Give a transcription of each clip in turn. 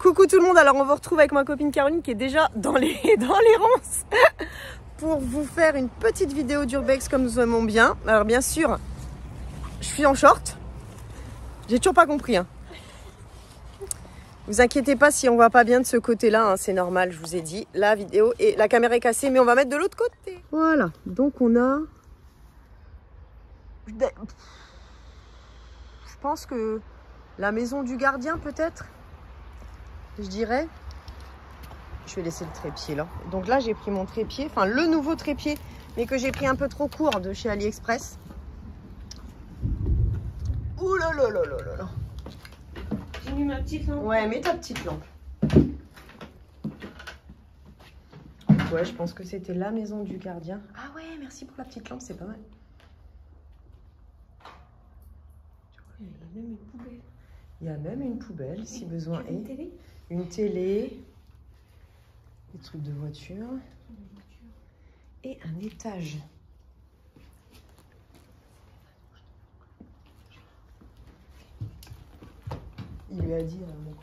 Coucou tout le monde, alors on vous retrouve avec ma copine Caroline qui est déjà dans les ronces pour vous faire une petite vidéo d'urbex comme nous aimons bien. Alors bien sûr, je suis en short, j'ai toujours pas compris. Hein. Vous inquiétez pas si on voit pas bien de ce côté-là, hein, c'est normal, je vous ai dit. La vidéo et la caméra est cassée, mais on va mettre de l'autre côté. Voilà, donc on a... Je pense que la maison du gardien peut-être, je dirais. Je vais laisser le trépied là. Donc là j'ai pris mon trépied, enfin le nouveau trépied, mais que j'ai pris un peu trop court de chez AliExpress. Ouh là là là là là là. J'ai mis ma petite lampe. Ouais, mets ta petite lampe. Ouais, je pense que c'était la maison du gardien. Ah ouais, merci pour la petite lampe, c'est pas mal. Il y a même une poubelle. Il y a même une poubelle si besoin est. Une télé. Une télé. Des trucs de voiture. Et un étage. Il lui a dit donc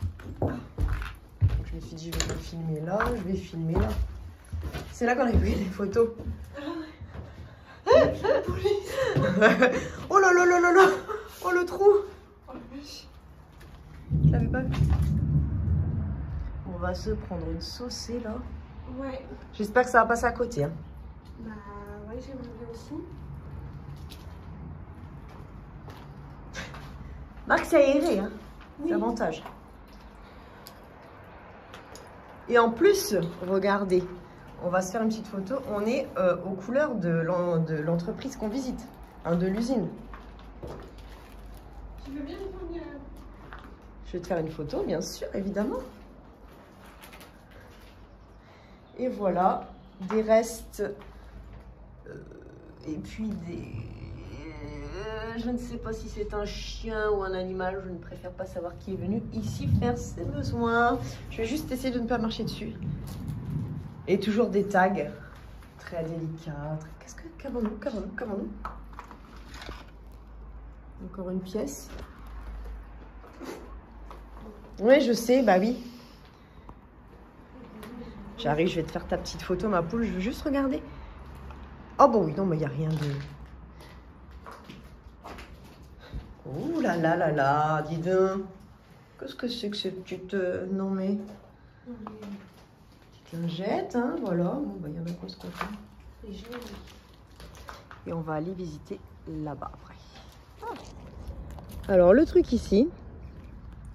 je me suis dit je vais filmer là, je vais filmer là. C'est là qu'on a pris les photos. Oh là là là là là. Oh le trou. Je l'avais pas vu. On va se prendre une saucée là. Ouais. J'espère que ça va passer à côté. Hein. Bah ouais, j'aimerais bien aussi. Marc, c'est aéré, hein. Oui. C'est avantage. Et en plus, regardez, on va se faire une petite photo. On est aux couleurs de l'entreprise qu'on visite, hein, de l'usine. Tu veux bien me prendre Je vais te faire une photo, bien sûr, évidemment. Et voilà, des restes. Et puis des... je ne sais pas si c'est un chien ou un animal. Je ne préfère pas savoir qui est venu ici faire ses besoins. Je vais juste essayer de ne pas marcher dessus. Et toujours des tags très délicats. Qu'est-ce que... Qu'avons-nous? Encore une pièce. Oui, je sais, bah oui. J'arrive, je vais te faire ta petite photo, ma poule. Je veux juste regarder. Oh bon, oui, non, mais il n'y a rien de... Ouh là là là là, dis donc. Qu'est-ce que c'est que cette petite... Non mais... Petite lingette, hein, voilà. Bon, bah, il y en a quoi ce côté. Et on va aller visiter là-bas après. Alors, le truc ici...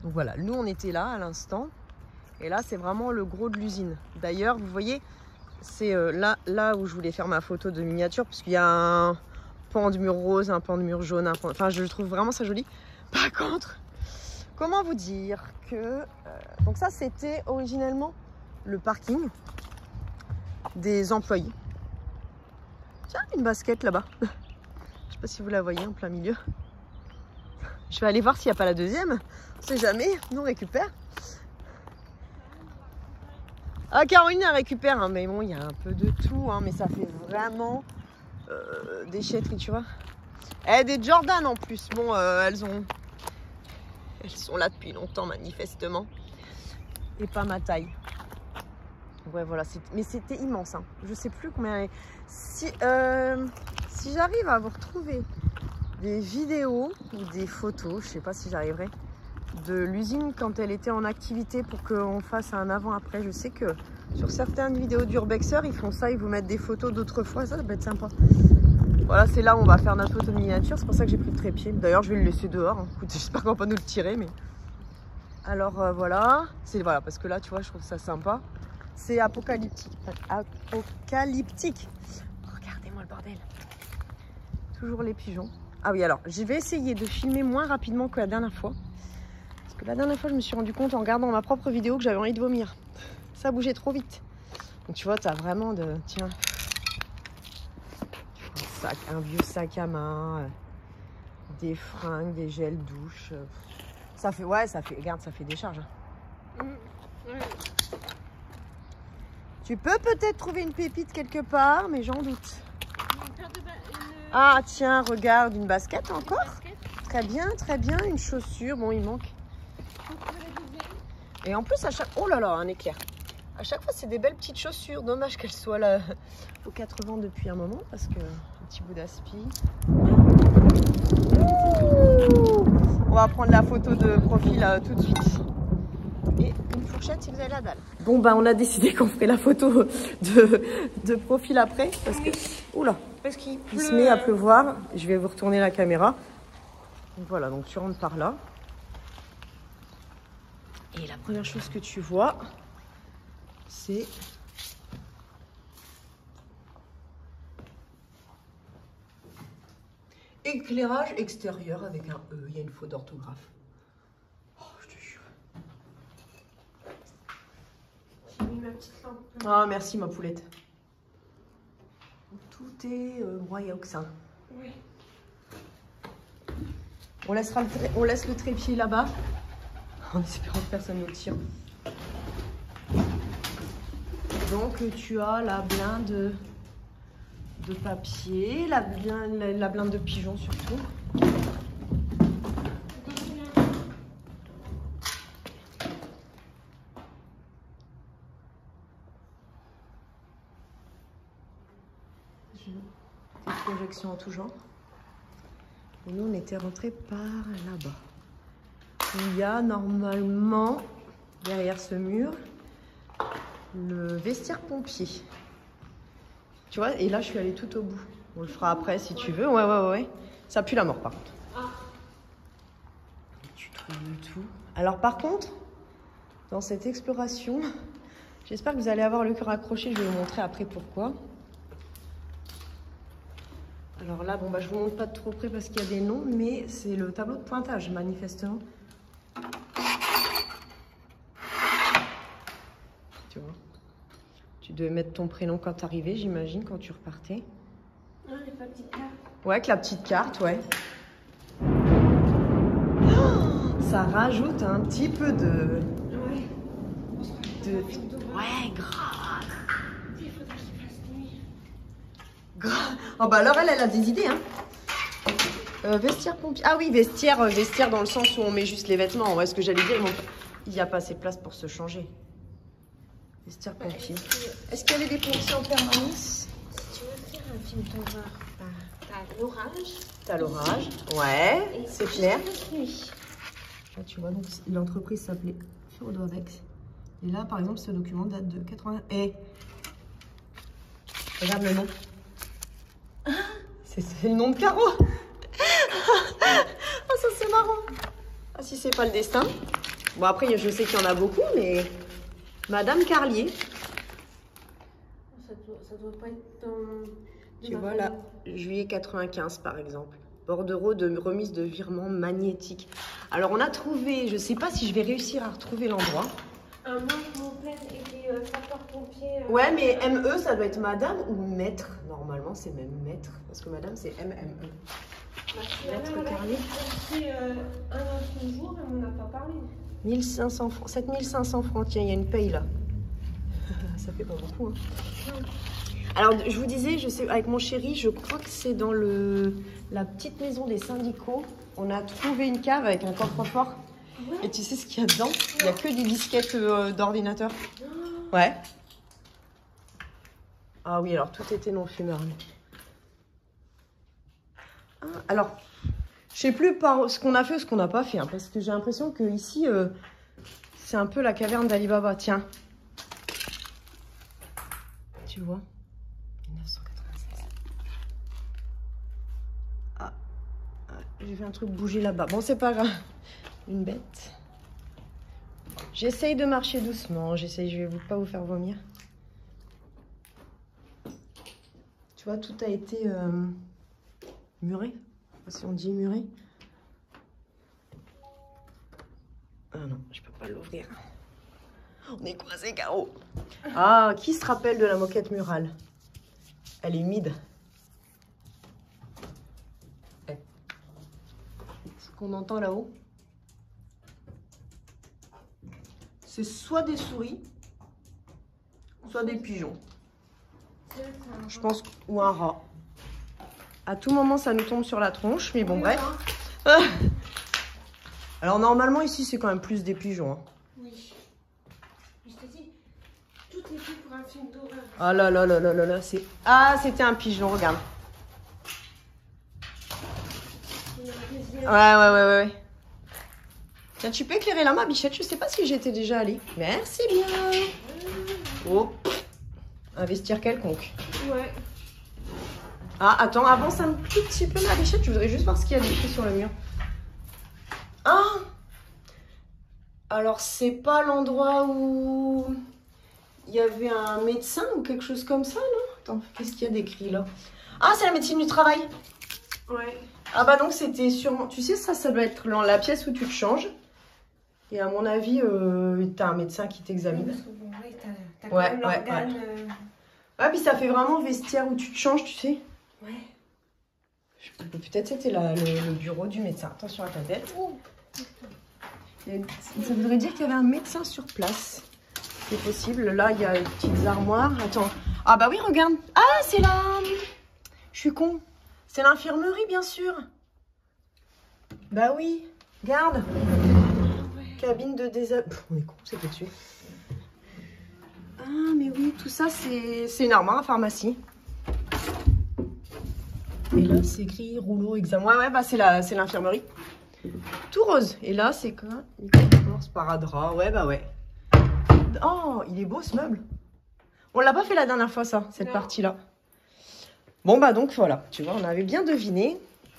Donc voilà, nous on était là à l'instant. Et là, c'est vraiment le gros de l'usine. D'ailleurs, vous voyez, c'est là où je voulais faire ma photo de miniature, parce qu'il y a un pan de mur rose, un pan de mur jaune. Enfin, je trouve vraiment ça joli. Par contre, comment vous dire que... donc ça, c'était originellement le parking des employés. Tiens, une basket là-bas. Je sais pas si vous la voyez en plein milieu. Je vais aller voir s'il n'y a pas la deuxième. On sait jamais, nous on récupère. Ah, Caroline elle récupère, hein, mais bon, il y a un peu de tout, hein, mais ça fait vraiment déchetterie, tu vois. Eh, des Jordan en plus, bon, elles sont là depuis longtemps, manifestement. Et pas ma taille. Ouais, voilà, mais c'était immense, hein. Je sais plus combien... Si j'arrive à vous retrouver des vidéos ou des photos, je sais pas si j'arriverai, de l'usine quand elle était en activité pour qu'on fasse un avant-après. Je sais que sur certaines vidéos d'urbexeurs, ils font ça, ils vous mettent des photos d'autrefois, ça peut être sympa. Voilà, c'est là où on va faire notre photo de miniature, c'est pour ça que j'ai pris le trépied. D'ailleurs, je vais le laisser dehors, hein. Écoute, j'espère qu'on va pas nous le tirer, mais... Alors, voilà, voilà, parce que là, tu vois, je trouve ça sympa. C'est apocalyptique. Apocalyptique. Regardez-moi le bordel. Toujours les pigeons. Ah oui, alors, je vais essayer de filmer moins rapidement que la dernière fois. Parce que la dernière fois, je me suis rendu compte en regardant ma propre vidéo que j'avais envie de vomir. Ça bougeait trop vite. Donc, tu vois, tu as vraiment de... Tiens. Un vieux sac à main. Des fringues, des gels douche. Ça fait... Ouais, ça fait... Regarde, ça fait des charges. Ouais. Tu peux peut-être trouver une pépite quelque part, mais j'en doute. Ah, tiens, regarde, une basket encore. Très bien, une chaussure. Bon, il manque. Et en plus, à chaque... Oh là là, un éclair. À chaque fois, c'est des belles petites chaussures. Dommage qu'elles soient là aux 80 depuis un moment parce que un petit bout d'aspi. On va prendre la photo de profil tout de suite. Et une fourchette si vous avez la dalle. Bon, bah, on a décidé qu'on ferait la photo de profil après parce que... Oula, Parce qu'il il se met à pleuvoir. Je vais vous retourner la caméra. Donc, voilà, donc tu rentres par là. Et la première chose que tu vois, c'est éclairage extérieur avec un E. Il y a une faute d'orthographe. Oh, je te jure. J'ai mis ma petite lampe. Ah, merci ma poulette. Tout est broyé au sein. Oui. On laisse le trépied là-bas. En espérant que personne ne le tire. Donc tu as la blinde de papier, la blinde de pigeon surtout. Des projections en tout genre. Et nous on était rentrés par là-bas. Il y a normalement, derrière ce mur, le vestiaire pompier. Tu vois, et là, je suis allée tout au bout. On le fera après, si tu veux. Ouais. Ça pue la mort, par contre. Tu trouves tout. Alors, par contre, dans cette exploration, j'espère que vous allez avoir le cœur accroché. Je vais vous montrer après pourquoi. Alors là, bon, bah, je vous montre pas de trop près parce qu'il y a des noms, mais c'est le tableau de pointage, manifestement. Tu vois, tu devais mettre ton prénom quand t'arrivais, j'imagine, quand tu repartais. Ah, les petites cartes. Ouais, avec la petite carte, ouais. Oh, ça rajoute un petit peu de... Ouais. Ouais, grave. Il faudra qu'il fasse nuit. Grave. Oh bah alors, elle a des idées, hein. Vestiaire pompier. Ah oui, vestiaire dans le sens où on met juste les vêtements. Ouais, ce que j'allais dire, il n'y a pas assez de place pour se changer. Vestiaire pompier. Est-ce qu'il y avait des pompiers en permanence? Si tu veux faire un film d'horreur, t'as l'orage. T'as l'orage. Ouais, c'est clair. Nuit. Là, tu vois, donc l'entreprise s'appelait Féodorex. Et là, par exemple, ce document date de 80. Et regarde le nom. C'est le nom de Caro. Ah, ça c'est marrant. Ah, si c'est pas le destin. Bon, après, je sais qu'il y en a beaucoup, mais Madame Carlier. Ça doit pas être dans... Tu vois là, juillet 95 par exemple. Bordereau de remise de virement magnétique. Alors on a trouvé, je sais pas si je vais réussir à retrouver l'endroit. Un manche plein et des sapeurs-pompiers. Ouais, mais ME, ça doit être madame ou maître. Normalement, c'est même maître. Parce que madame, c'est MME. Maître Carlier. C'est un autre jour et on n'a pas parlé. 1500 francs, 7500 francs. Tiens, il y a une paye là. Ça fait pas beaucoup. Hein. Alors, je vous disais, je sais, avec mon chéri, je crois que c'est dans la petite maison des syndicaux. On a trouvé une cave avec un coffre-fort. Ouais. Et tu sais ce qu'il y a dedans? Il n'y a que des disquettes d'ordinateur. Ouais. Ah oui, alors tout était non-fumeur. Ah, alors, je sais plus par ce qu'on a fait ou ce qu'on n'a pas fait. Hein, parce que j'ai l'impression que ici, c'est un peu la caverne d'Ali Baba. Tiens. Tu vois? 1996. Ah, j'ai vu un truc bouger là-bas. Bon, c'est pas grave. Une bête. J'essaye de marcher doucement. Je vais pas vous faire vomir. Tu vois, tout a été muré. Je sais pas si on dit muré. Ah non, je peux pas l'ouvrir. On est coincé, Caro. Ah, qui se rappelle de la moquette murale? Elle est humide. Ce qu'on entend là-haut, c'est soit des souris, soit des pigeons. Je pense, ou un rat. À tout moment, ça nous tombe sur la tronche, mais bon, bref. Alors, normalement, ici, c'est quand même plus des pigeons. Hein. Oui. c'est fait pour un film d'horreur. Oh là là là là là là, c'est... Ah, c'était un pigeon, regarde. Ouais. Tiens, tu peux éclairer là, ma bichette? Je sais pas si j'étais déjà allée. Merci bien. Oh, un vestiaire quelconque. Ouais. Ah, attends, avance un tout petit peu, ma bichette. Je voudrais juste voir ce qu'il y a écrit sur le mur. Ah! Alors, c'est pas l'endroit où il y avait un médecin ou quelque chose comme ça, non? Attends, qu'est-ce qu'il y a d'écrit là? Ah, c'est la médecine du travail. Ouais. Ah bah donc c'était sûrement... Tu sais, ça doit être la pièce où tu te changes. Et à mon avis, t'as un médecin qui t'examine. Parce que bon, ouais, t'as quand même l'organe. Ouais, puis ça fait vraiment vestiaire où tu te changes, tu sais. Ouais. Peut-être c'était le bureau du médecin. Attention à ta tête. Oh. Ça voudrait dire qu'il y avait un médecin sur place. C'est possible. Là, il y a des petites armoires. Attends. Ah bah oui, regarde. Ah, c'est là. Je suis con. C'est l'infirmerie, bien sûr. Bah oui. Regarde. Cabine de déshabillé. On est con, c'est pas dessus. Ah, mais oui, tout ça, c'est une armoire à pharmacie. Et là, c'est écrit rouleau examen. Ouais, bah c'est l'infirmerie. Tout rose. Et là, c'est quoi? Sparadrap. Ouais, bah ouais. Oh, il est beau ce meuble. On l'a pas fait la dernière fois, ça, cette partie-là. Bon, bah donc voilà. Tu vois, on avait bien deviné.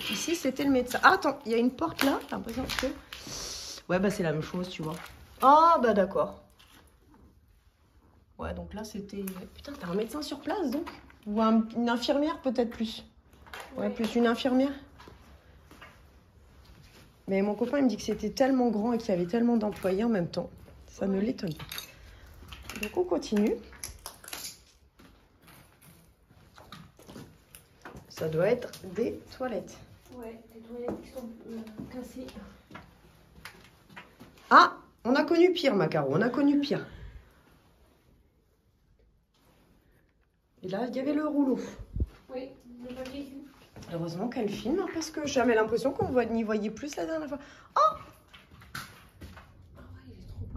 Ici, c'était le médecin. Ah, attends, il y a une porte là. J'ai l'impression que... Ouais, bah c'est la même chose, tu vois. Ah, bah d'accord. Ouais, donc là, c'était... Putain, t'as un médecin sur place, donc? Ou une infirmière, peut-être plus. Ouais, plus une infirmière. Mais mon copain, il me dit que c'était tellement grand et qu'il y avait tellement d'employés en même temps. Ça ne l'étonne pas. Donc, on continue. Ça doit être des toilettes. Ouais, des toilettes qui sont cassées. Ah, on a connu pire, Macaro. On a connu pire. Et là, il y avait le rouleau. Oui, le papier. Heureusement qu'elle filme, hein, parce que j'avais l'impression qu'on n'y voyait plus la dernière fois. Oh!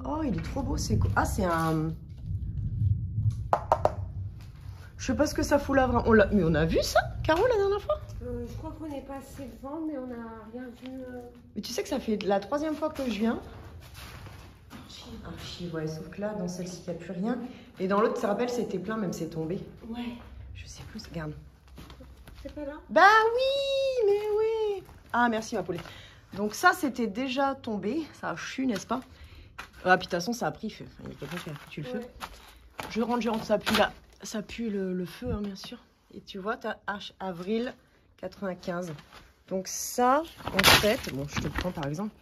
Oh, il est trop beau. C'est quoi? Ah, c'est un... Je sais pas ce que ça fout là. Mais on a vu ça, Caro, la dernière fois? Je crois qu'on est passé devant, mais on n'a rien vu. Mais tu sais que ça fait la 3e fois que je viens. Archive, ouais, sauf que là, dans celle-ci, il n'y a plus rien. Et dans l'autre, tu te rappelles, c'était plein, même c'est tombé. Ouais. Je sais plus, regarde. C'est pas là? Bah oui, mais oui. Ah, merci, ma poulette. Donc ça, c'était déjà tombé. Ça a chu, n'est-ce pas? Ah, puis de toute façon, ça a pris feu. Il y a quelqu'un qui a foutu le feu. Je rentre, ça pue là. Ça pue le feu, hein, bien sûr. Et tu vois, tu as avril 95. Donc ça, en fait, bon, je te le prends par exemple.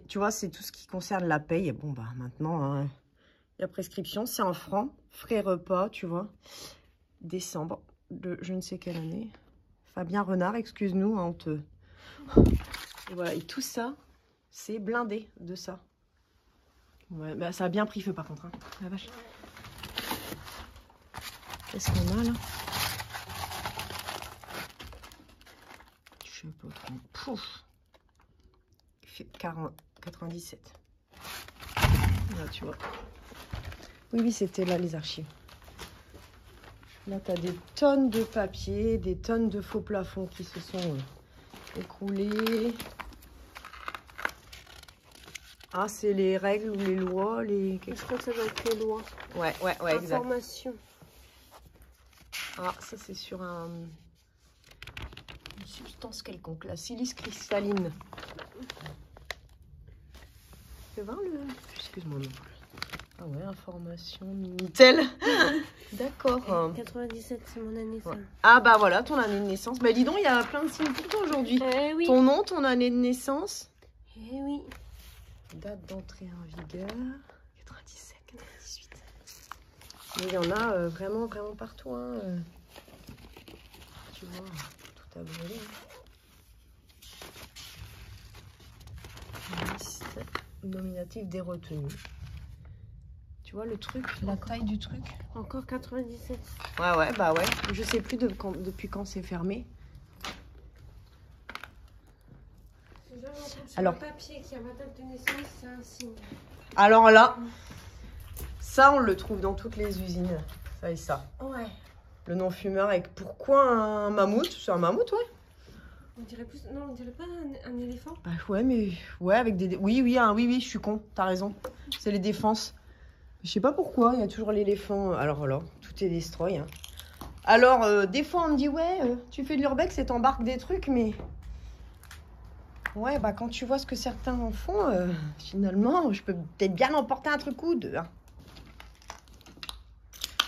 Tu vois, c'est tout ce qui concerne la paye. Bon, bah maintenant, hein, la prescription, c'est en francs. Frais repas, tu vois. Décembre de je ne sais quelle année. Fabien Renard, excuse-nous, hein, on te... Et voilà, et tout ça, c'est blindé de ça. Ouais, bah ça a bien pris feu par contre, hein. La vache. Qu'est-ce qu'on a là? Je sais pas trop. Pouf. Il fait 97. Là, tu vois. Oui, c'était là les archives. Là, tu as des tonnes de papier, des tonnes de faux plafonds qui se sont écroulés. Ah, c'est les règles ou les lois, Je crois que ça doit être les lois. Ouais, exact. Information. Ah, ça c'est sur une substance quelconque, la silice cristalline. Tu vas voir le... Excuse-moi. Ah ouais, information Minitel. D'accord. 97, c'est mon année naissance. Ouais. Ah bah voilà, ton année de naissance. Bah dis donc, il y a plein de signes pour toi aujourd'hui. Oui. Ton nom, ton année de naissance. Eh oui. Date d'entrée en vigueur. 97, 98. Mais il y en a vraiment partout. Hein. Tu vois, tout a brûlé. Hein. Liste nominative des retenues. Tu vois le truc, la taille du truc? Encore 97. Ouais, bah ouais. Je sais plus depuis quand c'est fermé. Alors, le papier qui a ma date de naissance, c'est un signe. Alors là, Ça, on le trouve dans toutes les usines. Ça et ça. Ouais. Le non-fumeur avec pourquoi un mammouth? C'est un mammouth, ouais. On dirait plus. Non, on dirait pas un éléphant. Bah ouais, mais. Ouais, avec des. Oui, oui, je suis con, t'as raison. C'est les défenses. Je sais pas pourquoi, il y a toujours l'éléphant. Alors là, tout est destroy. Hein. Alors, des fois, on me dit, ouais, tu fais de l'urbex et t'embarques des trucs, mais. Ouais, bah quand tu vois ce que certains en font, finalement, je peux peut-être bien emporter un truc ou deux. Hein.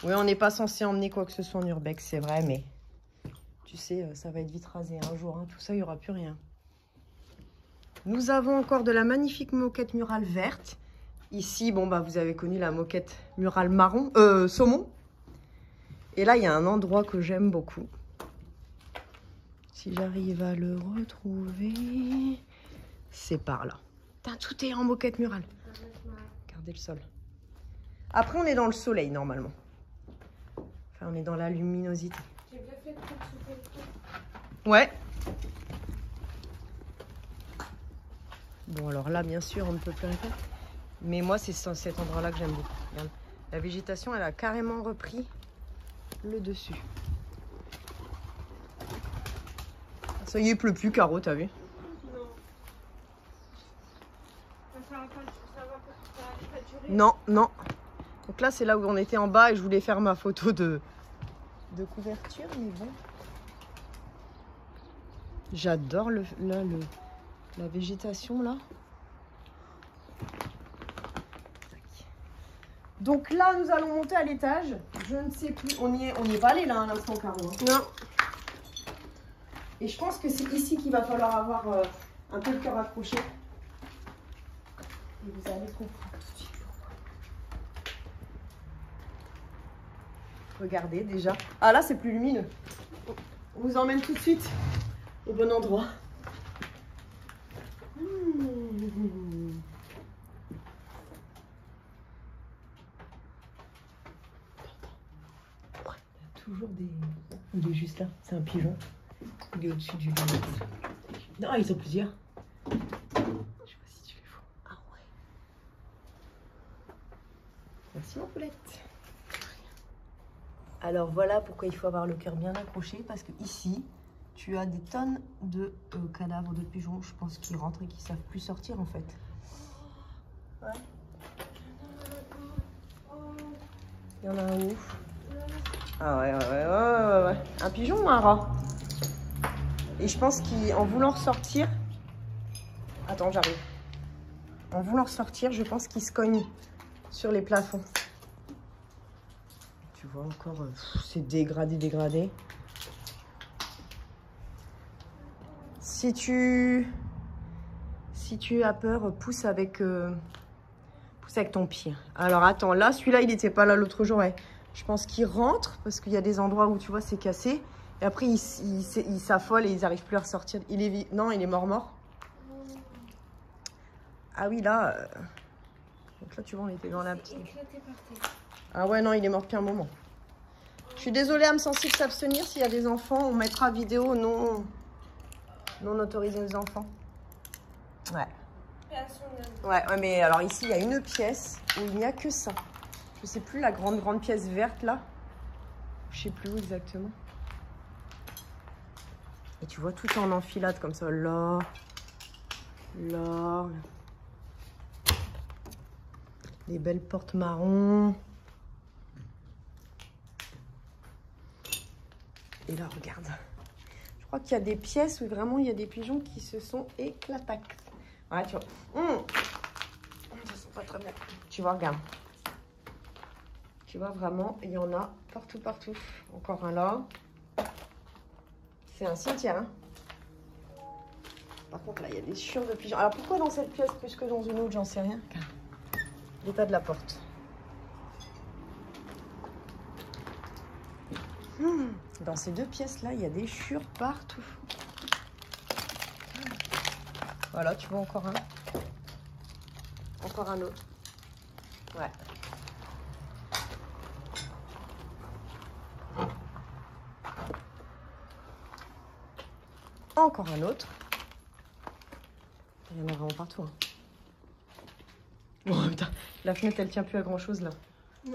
Oui, on n'est pas censé emmener quoi que ce soit en urbex, c'est vrai, mais. Tu sais, ça va être vite rasé un jour. Hein. Tout ça, il n'y aura plus rien. Nous avons encore de la magnifique moquette murale verte. Ici, bon, bah, vous avez connu la moquette murale marron, saumon. Et là, il y a un endroit que j'aime beaucoup. Si j'arrive à le retrouver, c'est par là. Putain, tout est en moquette murale. Regardez le sol. Après, on est dans le soleil, normalement. Enfin, on est dans la luminosité. J'ai bien fait de souffler le truc. Ouais. Bon, alors là, bien sûr, on ne peut plus rien faire. Mais moi, c'est cet endroit-là que j'aime beaucoup. Regarde. La végétation, elle a carrément repris le dessus. Ça y est, il pleut plus, Caro, t'as vu? Non. Ça va pas durer. Non, non. Donc là, c'est là où on était en bas et je voulais faire ma photo de couverture, mais bon. J'adore la végétation, là. Donc là, nous allons monter à l'étage. Je ne sais plus. On n'y est pas allé là à l'instant, Caro. Hein. Non. Et je pense que c'est ici qu'il va falloir avoir un peu le cœur accroché. Et vous allez comprendre tout de suite pourquoi. Regardez déjà. Ah là, c'est plus lumineux. On vous emmène tout de suite au bon endroit. Toujours des... Il est juste là, c'est un pigeon. Il est au-dessus du lit. Non, ils sont plusieurs. Je sais pas si tu les vois. Ah ouais. Merci ma poulette. Alors voilà pourquoi il faut avoir le cœur bien accroché. Parce que ici, tu as des tonnes de cadavres de pigeons. Je pense qu'ils rentrent et qu'ils savent plus sortir en fait. Ouais. Il y en a un où? Ah ouais. Un pigeon ou un rat? Et je pense qu'en voulant ressortir... Attends, j'arrive. En voulant ressortir, je pense qu'il se cogne sur les plafonds. Tu vois encore, c'est dégradé. Si tu as peur, pousse avec ton pied. Alors attends, là, celui-là, il n'était pas là l'autre jour. Ouais. Je pense qu'il rentre parce qu'il y a des endroits où tu vois, c'est cassé. Et après, il s'affole et ils n'arrivent plus à ressortir. Non, il est mort. Ah oui, là... Donc là, tu vois, on était dans la petite... Ah ouais, non, il est mort depuis un moment. Je suis désolée, âme sensible s'abstenir. S'il y a des enfants, on mettra vidéo non autorisée aux enfants. Ouais. Ouais, mais alors ici, il y a une pièce où il n'y a que ça. Je sais plus, la grande pièce verte, là. Je sais plus où exactement. Et tu vois, tout en enfilade comme ça. Là. Les belles portes marron. Et là, regarde. Je crois qu'il y a des pièces où vraiment il y a des pigeons qui se sont éclatés. Ouais, tu vois. Ça sent pas très bien. Tu vois, regarde. Tu vois, vraiment, il y en a partout. Encore un là. C'est un cimetière, hein. Par contre, là, il y a des chiures de pigeons. Alors, pourquoi dans cette pièce plus que dans une autre, j'en sais rien. L'état de la porte. Dans ces deux pièces-là, il y a des chiures partout. Voilà, tu vois encore un. Encore un autre. Ouais. Encore un autre. Il y en a vraiment partout. Hein. Oh putain, la fenêtre elle tient plus à grand chose là. Non.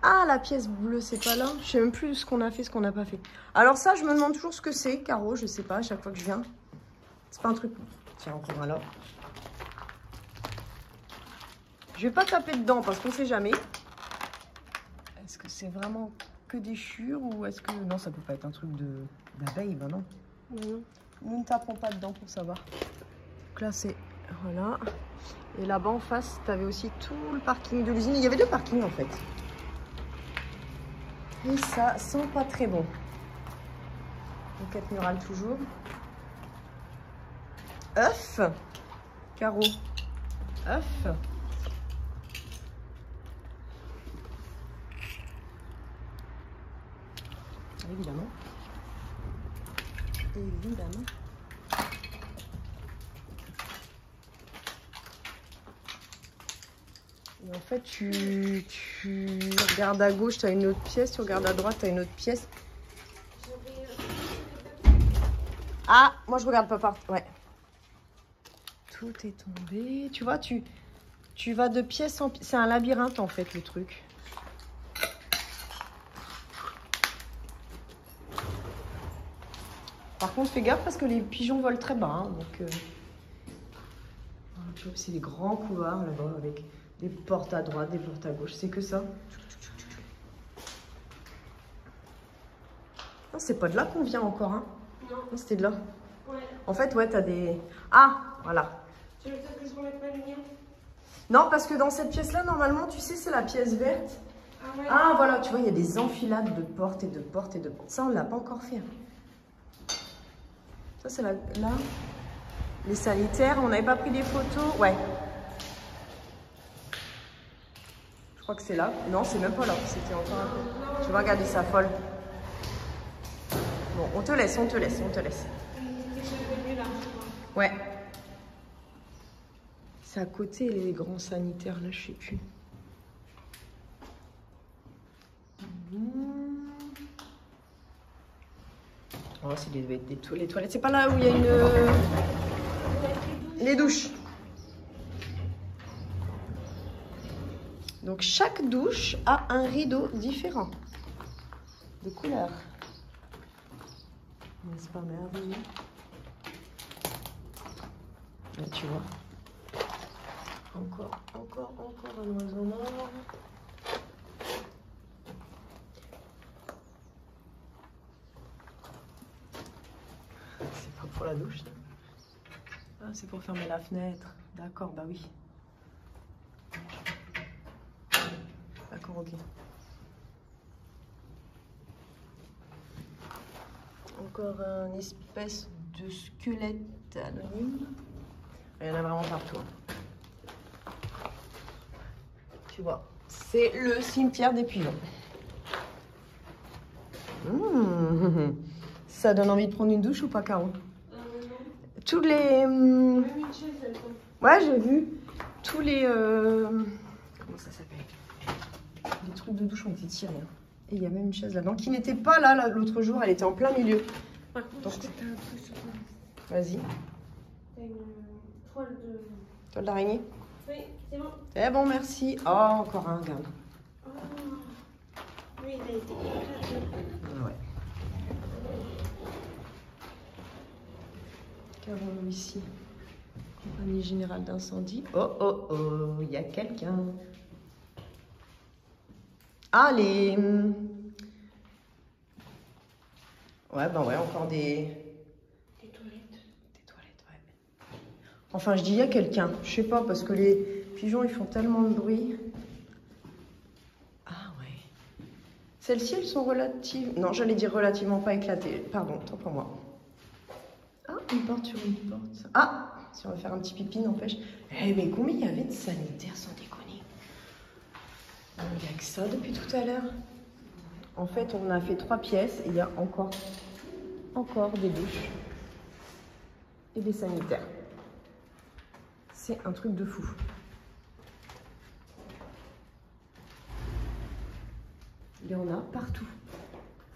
Ah, la pièce bleue, c'est pas là. Je sais même plus ce qu'on a fait, ce qu'on n'a pas fait. Alors ça, je me demande toujours ce que c'est, Caro. Je sais pas, à chaque fois que je viens. C'est pas un truc... Tiens, encore un là. Je vais pas taper dedans parce qu'on sait jamais. Est-ce que c'est vraiment que des chure ou est-ce que... Non, ça peut pas être un truc d'abeille, ben non. Nous ne taperons pas dedans pour savoir. Donc là, c'est... Voilà. Et là-bas, en face, tu avais aussi tout le parking de l'usine. Il y avait 2 parkings, en fait. Et ça sent pas très bon. Enquête murale toujours. œuf. Caro. œuf. Évidemment. Évidemment. Et en fait, tu regardes à gauche, tu as une autre pièce. Tu regardes à droite, tu as une autre pièce. Ah, moi je regarde pas par... Ouais. Tout est tombé. Tu vois, tu vas de pièce en pièce. C'est un labyrinthe en fait, le truc. Par contre, fais gaffe parce que les pigeons volent très bas. Hein, donc, c'est des grands couloirs là-bas avec des portes à droite, des portes à gauche. C'est que ça. C'est pas de là qu'on vient encore. Hein. Non. C'était de là. Ouais. En fait, ouais, t'as des... Ah, voilà. Tu veux peut-être que je remette ma lumière? Non, parce que dans cette pièce-là, normalement, tu sais, c'est la pièce verte. Ah ouais. Ah, voilà, tu vois, il y a des enfilades de portes et de portes et de portes. Ça, on l'a pas encore fait. Hein. Ça, c'est là, les sanitaires. On n'avait pas pris des photos. Ouais. Je crois que c'est là. Non, c'est même pas là. C'était encore un peu... Tu vas regarder ça, folle. Bon, on te laisse, on te laisse, on te laisse. Ouais. C'est à côté, les grands sanitaires, là, je sais plus. Oh, c'est les toilettes. C'est pas là où il y a une... Les douches. Donc, chaque douche a un rideau différent. De couleur. C'est pas merveilleux. Là, tu vois. Encore un oiseau mort. C'est pas pour la douche. Ah, c'est pour fermer la fenêtre. D'accord, bah oui. D'accord, ok. Encore un espèce de squelette anonyme. Il y en a vraiment partout. Tu vois, c'est le cimetière des pigeons. Ça donne envie de prendre une douche ou pas, Caro? Non. Tous les... Même une chaise, elle tombe. Ouais, j'ai vu. Tous les... Comment ça s'appelle? Les trucs de douche ont été tirés. Hein. Et il y a même une chaise là-dedans qui n'était pas là l'autre jour. Elle était en plein milieu. Par contre, donc, je t'ai un truc sur toi. Vas-y. T'as une toile de... Toile d'araignée? Oui, c'est bon. Eh bon, merci. Oh, encore un, regarde. Oh. Lui, il a été éclaté. Ouais. Qu'avons-nous ici? Compagnie générale d'incendie. Oh, oh, oh, il y a quelqu'un. Ah, les... Ouais, ben ouais, encore des... Des toilettes. Des toilettes, ouais. Enfin, je dis il y a quelqu'un. Je sais pas, parce que les pigeons, ils font tellement de bruit. Ah ouais. Celles-ci, elles sont relatives... Non, j'allais dire relativement pas éclatées. Pardon, tant pour moi. Ah, une porte sur une porte. Ah, si on va faire un petit pipi, n'empêche. Eh, mais combien il y avait de sanitaires, sans déconner? Il n'y a que ça depuis tout à l'heure. En fait, on a fait 3 pièces et il y a encore des douches et des sanitaires. C'est un truc de fou. Il y en a partout.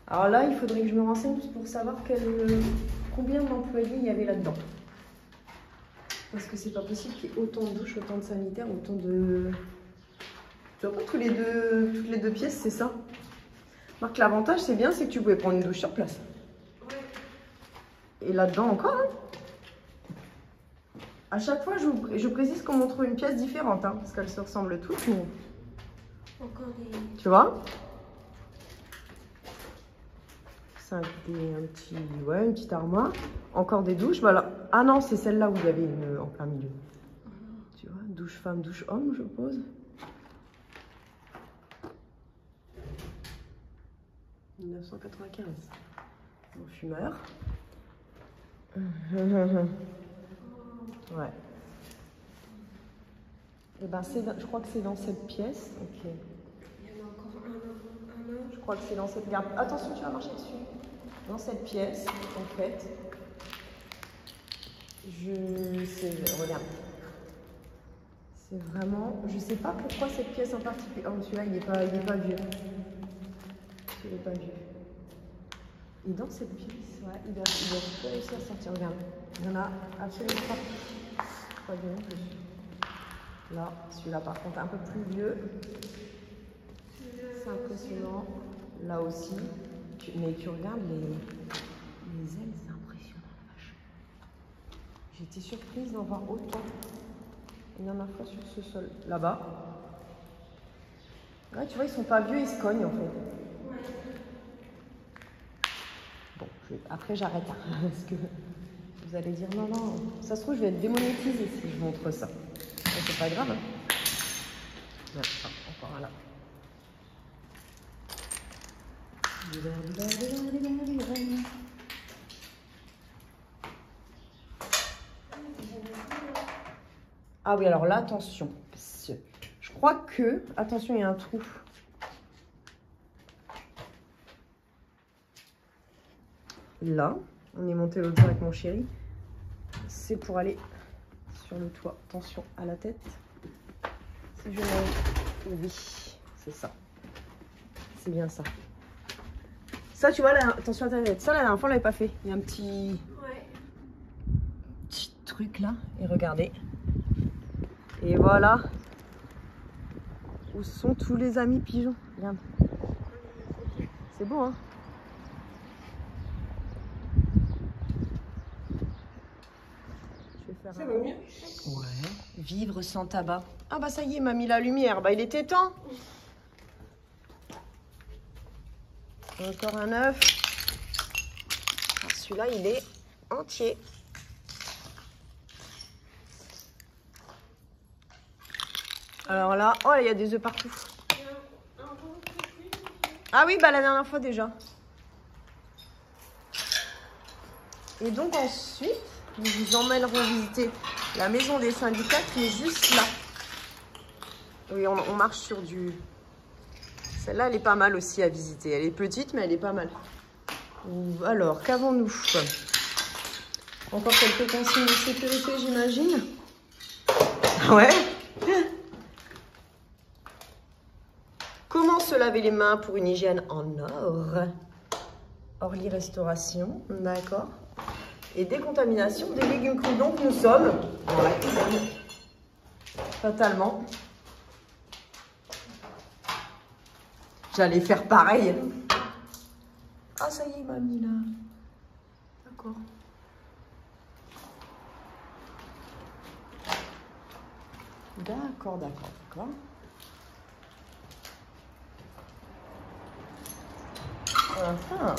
Alors là, il faudrait que je me renseigne pour savoir quel combien d'employés il y avait là-dedans. Parce que c'est pas possible qu'il y ait autant de douches, autant de sanitaires, autant de... Tu vois pas toutes les deux pièces, c'est ça. Marc, l'avantage c'est bien, c'est que tu pouvais prendre une douche sur place. Ouais. Et là-dedans encore, hein. À chaque fois, je précise qu'on montre une pièce différente, hein, parce qu'elles se ressemblent toutes, mais... Encore des... Tu vois? Ça, une petite armoire. Encore des douches. Voilà. Ah non, c'est celle-là où il y avait une en plein milieu. Tu vois, douche femme, douche homme, je suppose. « 1995. Mon fumeur. Ouais. Et ben, je crois que c'est dans cette pièce. Ok. Il y en a encore un. Je crois que c'est dans cette... Regarde, attention, tu vas marcher dessus. Dans cette pièce, en fait, regarde. C'est vraiment... Je sais pas pourquoi cette pièce en particulier... Oh, celui-là, il n'est pas vieux. Il n'est pas vieux. Et dans cette pièce, ouais, il doit réussir à sortir. Regarde, il y en a absolument pas. Pas bien non plus. Là, celui-là, par contre, un peu plus vieux. C'est impressionnant. Là aussi. Mais tu regardes les ailes, c'est impressionnant, la vache. J'ai été surprise d'en voir autant. Il y en a fois sur ce sol. Là-bas. Ouais, tu vois, ils sont pas vieux, ils se cognent en fait. Bon, après j'arrête. Hein, parce que vous allez dire non, non. Ça se trouve, je vais être démonétisée si je montre ça. C'est pas grave. Hein. Ouais, encore là. Ah oui, alors là, attention. Je crois que... Attention, il y a un trou. Là, on est monté l'autre jour avec mon chéri. C'est pour aller sur le toit. Attention à la tête. Si je mets... Oui, c'est ça. C'est bien ça. Ça, tu vois, là, attention à ta tête. Ça, la dernière fois, on l'avait pas fait. Il y a un petit truc là. Et regardez. Et voilà. Où sont tous les amis pigeons? Regarde. C'est beau, hein? Ça va mieux? Ouais. Vivre sans tabac. Ah bah ça y est, il m'a mis la lumière. Bah il était temps. Encore un œuf. Celui-là, il est entier. Alors là, oh, il y a des œufs partout. Ah oui, bah la dernière fois déjà. Et donc ensuite, nous vous emmènerons visiter la maison des syndicats qui est juste là. Oui, on marche sur du... Celle-là, elle est pas mal aussi à visiter. Elle est petite, mais elle est pas mal. Alors, qu'avons-nous? Encore quelques consignes de sécurité, j'imagine. Ouais. Comment se laver les mains pour une hygiène en or? Orly Restauration, d'accord. Et décontamination des légumes crus. Donc, nous sommes dans la cuisine. Totalement. J'allais faire pareil. Ah, ça y est, mamie, là. D'accord. D'accord, d'accord, d'accord. Enfin.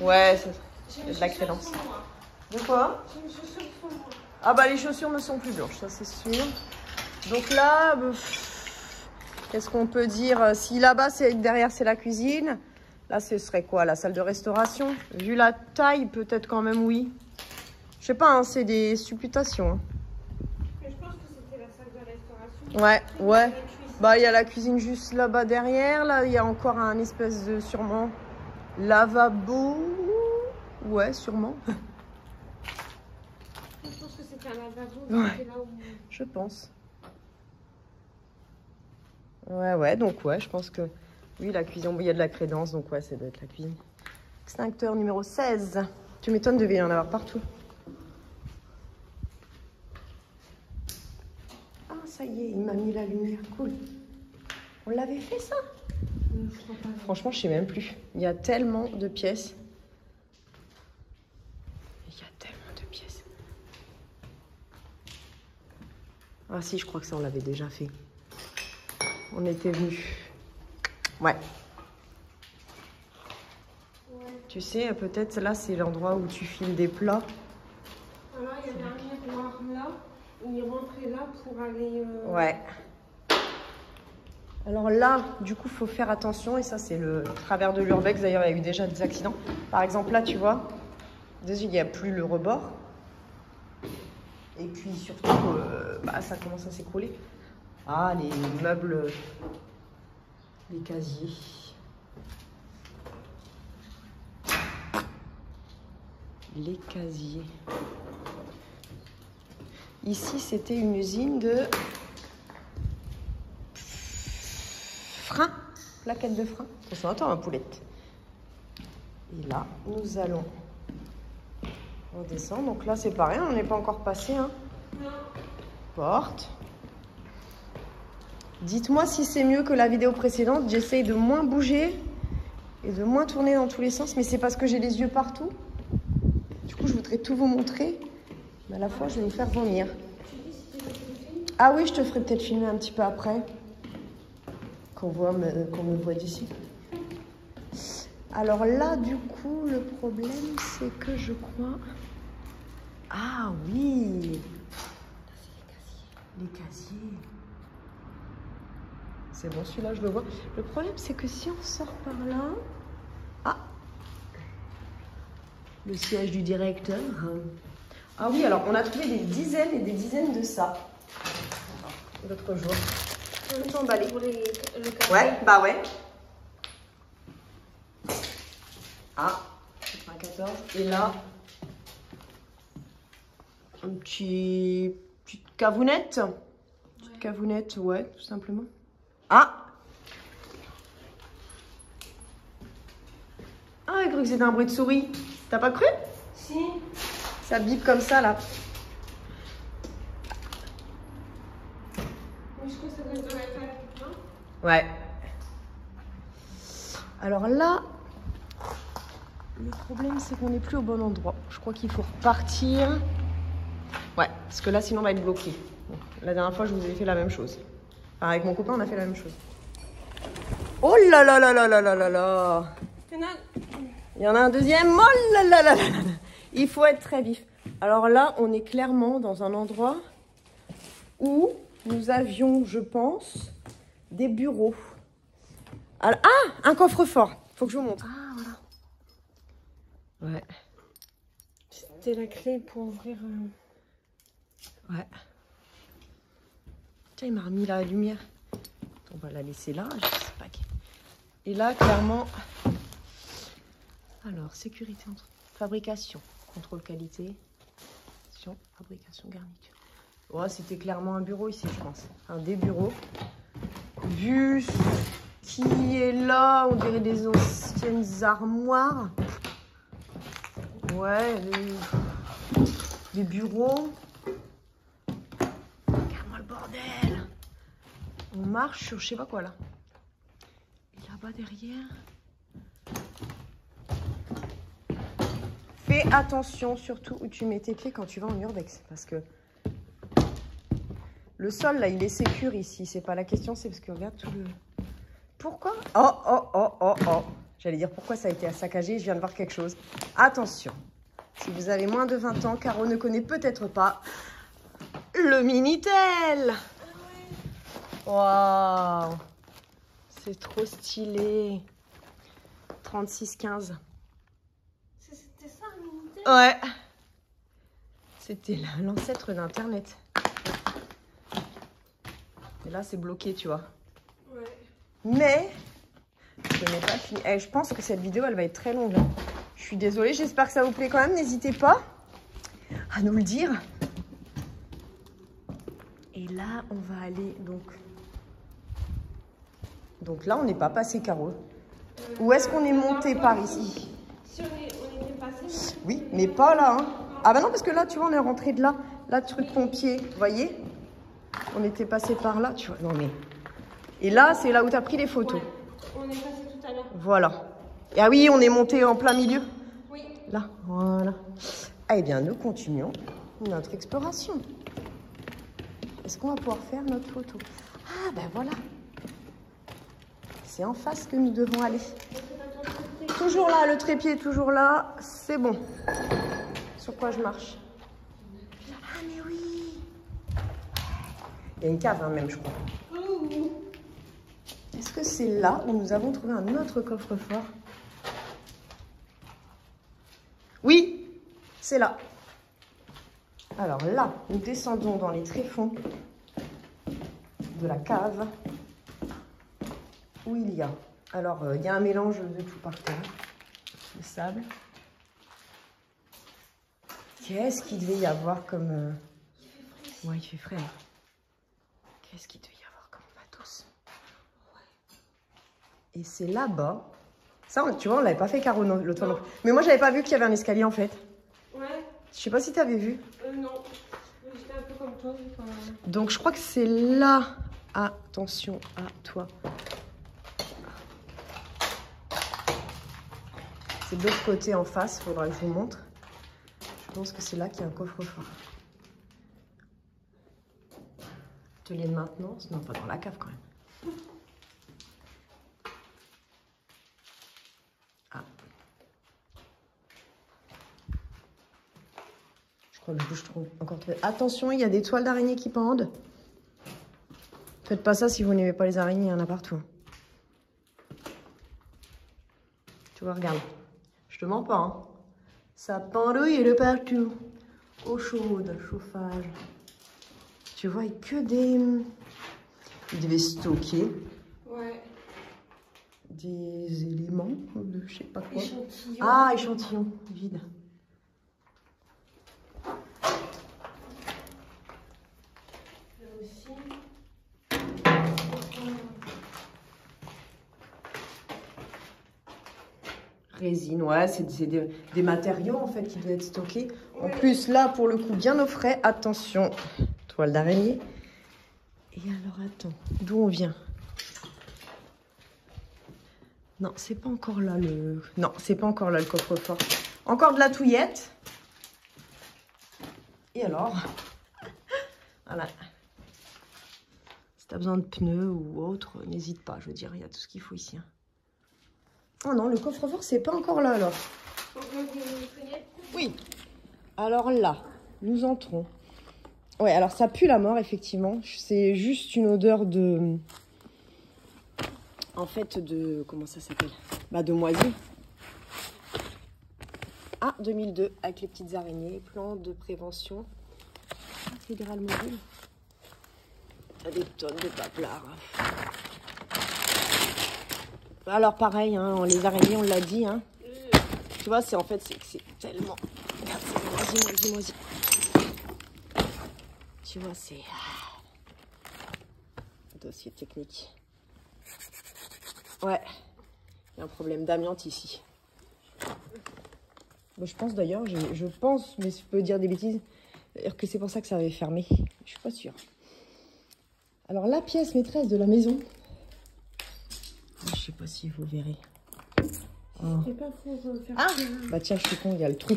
Ouais, c'est de la crédence. De quoi? Ah bah les chaussures me sont plus blanches, ça c'est sûr. Donc là, qu'est-ce qu'on peut dire? Si là-bas, derrière, c'est la cuisine. Là, ce serait quoi? La salle de restauration? Vu la taille, peut-être quand même, oui. Je sais pas, hein, c'est des supputations. Hein. Mais je pense que c'était la salle de restauration. Ouais, ouais. Bah, il y a la cuisine juste là-bas derrière. Là, il y a encore un espèce de, sûrement, lavabo. Ouais, sûrement. Je pense que c'était un lavabo. Ouais. Là où... Je pense. Ouais, ouais, donc ouais, je pense que... Oui, la cuisine, il y a de la crédence, donc ouais, ça doit être la cuisine. Extincteur numéro 16. Tu m'étonnes, devait y en avoir partout. Ah, ça y est, il m'a mis la lumière. Cool. On l'avait fait, ça? Franchement, je sais même plus. Il y a tellement de pièces. Il y a tellement de pièces. Ah si, je crois que ça, on l'avait déjà fait. On était venus. Ouais. Tu sais, peut-être là, c'est l'endroit où tu files des plats. Alors, il y avait un miroir là. Il est rentré là pour aller... Ouais. Alors là, du coup, il faut faire attention. Et ça, c'est le travers de l'urbex. D'ailleurs, il y a eu déjà des accidents. Par exemple, là, tu vois, déjà, il n'y a plus le rebord. Et puis, surtout, ça commence à s'écrouler. Ah, les meubles, les casiers. Les casiers. Ici, c'était une usine de frein, plaquettes de frein. Ça s'entend, ma poulette. Et là, nous allons redescendre. Donc là, c'est pareil, on n'est pas encore passé. Hein. Porte. Dites-moi si c'est mieux que la vidéo précédente. J'essaye de moins bouger et de moins tourner dans tous les sens, mais c'est parce que j'ai les yeux partout. Du coup, je voudrais tout vous montrer, mais à la fois, je vais me faire vomir. Ah oui, je te ferai peut-être filmer un petit peu après, qu'on me voit d'ici. Alors là, du coup, le problème, c'est que je crois... Ah oui, les casiers. C'est bon, celui-là, je le vois. Le problème, c'est que si on sort par là... Ah, le siège du directeur. Ah oui, alors on a trouvé des dizaines et des dizaines de ça. L'autre jour. Tout emballé. Ouais, bah ouais. Ah, 94. Et là, une petite cavounette. Petite cavounette, ouais, tout simplement. Ah! Ah, j'ai cru que c'était un bruit de souris. T'as pas cru? Si. Ça bip comme ça, là. Je pense que ça doit être là. Ouais. Alors là, le problème, c'est qu'on n'est plus au bon endroit. Je crois qu'il faut repartir. Ouais, parce que là, sinon, on va être bloqué. Bon, la dernière fois, je vous ai fait la même chose. Enfin, avec mon copain, on a fait la même chose. Oh là là là là là là là là! Il y en a un deuxième. Oh là là là là là! Il faut être très vif. Alors là, on est clairement dans un endroit où nous avions, je pense, des bureaux. Alors, ah, un coffre-fort. Faut que je vous montre. Ah, voilà. Ouais. C'était la clé pour ouvrir... Ouais. Tiens, il m'a remis la lumière. On va la laisser là, je sais pas. Et là, clairement... Alors, sécurité, fabrication, contrôle qualité, fabrication, garniture. Ouais, c'était clairement un bureau ici, je pense. Un des bureaux. Vu ce qui est là, on dirait des anciennes armoires. Ouais, des bureaux. Regarde-moi le bordel. On marche sur je sais pas quoi là. Et là-bas derrière. Fais attention surtout où tu mets tes pieds quand tu vas en urbex. Parce que le sol là, il est sécure ici. C'est pas la question, c'est parce que regarde tout le... Pourquoi? Oh, oh, oh, oh, oh. J'allais dire pourquoi ça a été saccagé. Je viens de voir quelque chose. Attention. Si vous avez moins de 20 ans, Caro ne connaît peut-être pas le Minitel. Waouh. C'est trop stylé. 3615. C'était ça, un Minitel? Ouais. C'était l'ancêtre d'Internet. Et là, c'est bloqué, tu vois. Ouais. Mais, je n'ai pas fini. Je pense que cette vidéo, elle va être très longue. Je suis désolée, j'espère que ça vous plaît quand même. N'hésitez pas à nous le dire. Et là, on va aller donc... Donc là, on n'est pas passé, Caro. Où est-ce qu'on est monté par ici? Si on était passé. Oui, mais pas là. Hein. Ah bah non, parce que là, tu vois, on est rentré de là. Là, truc pompier, vous voyez? On était passé par là, tu vois. Non mais... Et là, c'est là où tu as pris les photos. Ouais. On est passé tout à l'heure. Voilà. Et ah oui, on est monté en plein milieu. Oui. Là, voilà. Ah, eh bien, nous continuons notre exploration. Est-ce qu'on va pouvoir faire notre photo? Ah, ben voilà. C'est en face que nous devons aller. Toujours là, le trépied est toujours là. C'est bon. Sur quoi je marche? Ah, mais oui. Il y a une cave, hein, même, je crois. Est-ce que c'est là où nous avons trouvé un autre coffre-fort? Oui, c'est là. Alors là, nous descendons dans les tréfonds de la cave où il y a... Alors, il y a un mélange de tout par terre. Le sable. Qu'est-ce qu'il devait y avoir comme... Ouais, il fait frais. Hein. Qu'est-ce qu'il devait y avoir comme matos? Et c'est là-bas. Ça, tu vois, on l'avait pas fait, Caro, le toit. Mais moi, j'avais pas vu qu'il y avait un escalier, en fait. Ouais. Je sais pas si tu avais vu. Non. J'étais un peu comme toi. Donc, je crois que c'est là. Attention à toi. C'est de l'autre côté, en face. Il faudra que je vous montre. Je pense que c'est là qu'il y a un coffre-fort. Atelier de maintenance. Non, pas dans la cave, quand même. Ah. Je crois que je trouve encore très... Attention, il y a des toiles d'araignée qui pendent. Faites pas ça si vous n'aimez pas les araignées, il y en a partout. Tu vois, regarde. Je te mens pas, hein. Ça pendouille de partout. Eau chaude, chauffage. Tu vois, il y a que des... Il devait stocker. Ouais. Des éléments de je sais pas quoi. Échantillon. Ah, échantillon, vide. Là aussi. Résine, ouais, c'est des matériaux en fait qui doivent être stockés. En plus, là, pour le coup, bien au frais. Attention, toile d'araignée. Et alors, attends, d'où on vient? Non, c'est pas encore là le... Non, c'est pas encore là le coffre-fort. Encore de la touillette. Et alors? Voilà. Si t'as besoin de pneus ou autre, n'hésite pas, je veux dire, il y a tout ce qu'il faut ici. Hein. Oh non, le coffre-fort, c'est pas encore là alors. Oui. Alors là, nous entrons. Ouais, alors ça pue la mort, effectivement. C'est juste une odeur de... En fait, de... Comment ça s'appelle? Bah, de moisi. Ah, 2002, avec les petites araignées, plan de prévention. Fédéral mobile. T'as des tonnes de paplards. Alors pareil, hein, les araignées, on l'a dit. Hein. Tu vois, c'est en fait, c'est tellement... Regarde, c'est moisi. Tu vois, c'est... Dossier technique. Ouais. Il y a un problème d'amiante ici. Bon, je pense d'ailleurs, je pense, mais je peux dire des bêtises, d'ailleurs que c'est pour ça que ça avait fermé. Je suis pas sûre. Alors, la pièce maîtresse de la maison... Je sais pas si vous verrez. C'est pas pour faire... Ah bah tiens, je suis con, il y a le trou.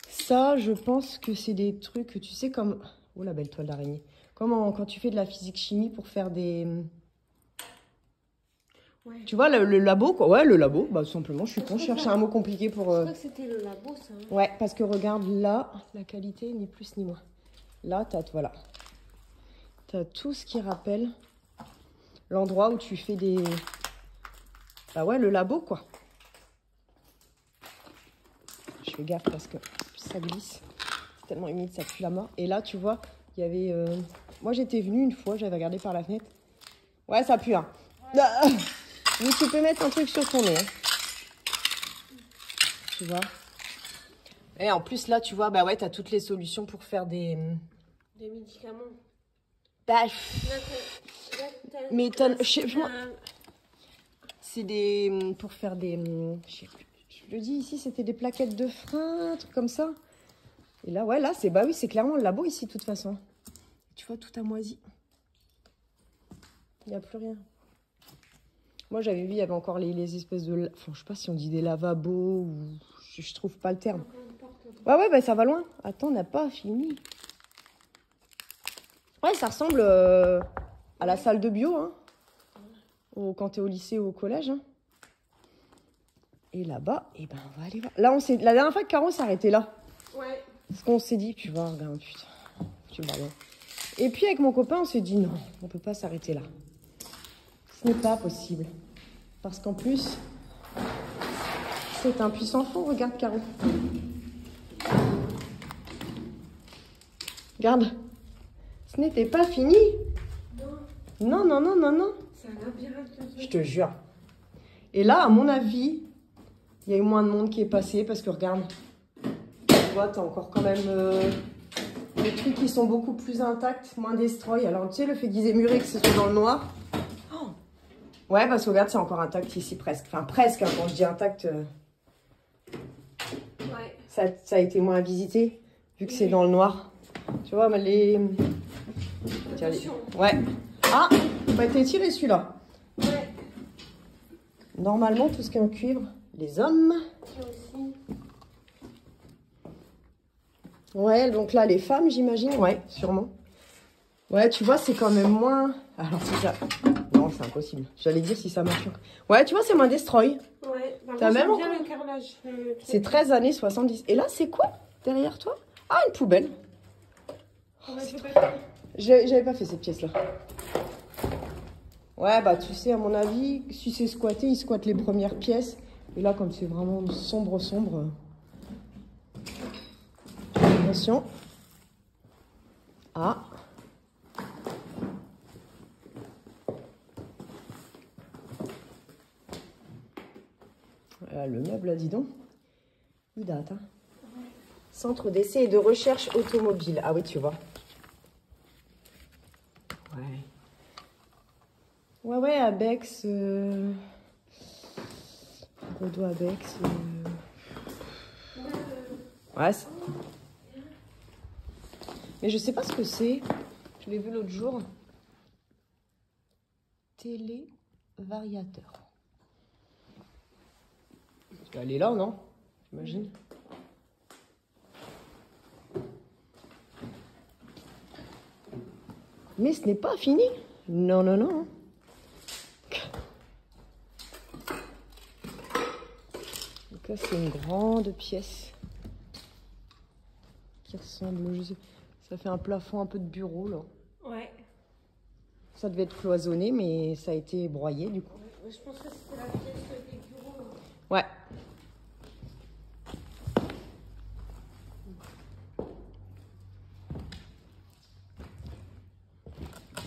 Ça, je pense que c'est des trucs, tu sais, comme... Oh, la belle toile d'araignée. Comme quand tu fais de la physique-chimie pour faire des... Ouais. Tu vois, le labo, quoi. Ouais, le labo, bah tout simplement, je suis con, je cherchais un mot compliqué pour... Je crois que c'était le labo, ça. Hein. Ouais, parce que regarde, là, la qualité, ni plus ni moins. Là, voilà. T'as tout ce qui rappelle l'endroit où tu fais des... Bah ouais, le labo, quoi. Je fais gaffe parce que ça glisse. C'est tellement humide, ça pue la mort. Et là, tu vois, il y avait... Moi, j'étais venue une fois, j'avais regardé par la fenêtre. Ouais, ça pue, hein. Ah, mais tu peux mettre un truc sur ton nez. Hein. Tu vois. Et en plus, là, tu vois, bah ouais, t'as toutes les solutions pour faire des... Des médicaments. Bah... Mais c'est des... Pour faire des... Je sais plus. Je le dis, ici, c'était des plaquettes de frein, un truc comme ça. Et là, ouais, là, c'est bah oui, c'est clairement le labo ici, de toute façon. Tu vois, tout a moisi. Il n'y a plus rien. Moi, j'avais vu, il y avait encore les espèces de... Enfin, je sais pas si on dit des lavabos ou... Je trouve pas le terme. Ouais, bah ça va loin. Attends, on n'a pas fini. Ouais, ça ressemble à la salle de bio, hein. Quand t'es au lycée ou au collège. Hein. Et là-bas, eh ben, on va aller voir. Là, la dernière fois que Caro s'est arrêtée là. Ouais. Ce qu'on s'est dit, tu vois, regarde, putain. Tu vois, et puis, avec mon copain, on s'est dit, non, on peut pas s'arrêter là. Ce n'est pas possible. Parce qu'en plus, c'est un puissant fond. Regarde, Caro. Regarde. Ce n'était pas fini. Non. Non. C'est un labyrinthe. Je te jure. Et là, à mon avis, il y a eu moins de monde qui est passé parce que regarde, tu vois, t'as encore quand même des trucs qui sont beaucoup plus intacts, moins destroy. Alors, tu sais, le fait qu'ils aient muré, que ce soit dans le noir. Oh. Ouais, parce que regarde, c'est encore intact ici, presque. Enfin, presque, hein, quand je dis intact, Ouais. ça a été moins visité, vu que c'est dans le noir. Tu vois, mais les... Tiens, ouais. Ah, il m'a été tiré celui-là. Ouais. Normalement, tout ce qui est en cuivre, les hommes. Aussi. Ouais, donc là, les femmes, j'imagine. Ouais, sûrement. Ouais, tu vois, c'est quand même moins... Alors, si ça... Non, c'est impossible. J'allais dire si ça marche. Ouais, tu vois, c'est moins destroy. Ouais. Bah, t'as même bien le carrelage. C'est 13 années 70. Et là, c'est quoi derrière toi? Ah, une poubelle. Oh, j'avais pas fait cette pièce-là. Ouais, bah, tu sais, à mon avis, si c'est squatté, ils squattent les premières pièces. Et là, comme c'est vraiment sombre... Attention. Ah. Le meuble, là, dis donc. Il date, hein. Ouais. Centre d'essai et de recherche automobile. Ah oui, tu vois. Ouais, Abex. Bordeaux, Abex. Ouais. Mais je sais pas ce que c'est. Je l'ai vu l'autre jour. Télévariateur. Elle est là, non? J'imagine. Mais ce n'est pas fini. Non. Donc là, c'est une grande pièce qui ressemble, je sais, ça fait un plafond un peu de bureau, là. Ouais. Ça devait être cloisonné, mais ça a été broyé, du coup. Ouais, je pense que c'était la pièce des bureaux. Ouais.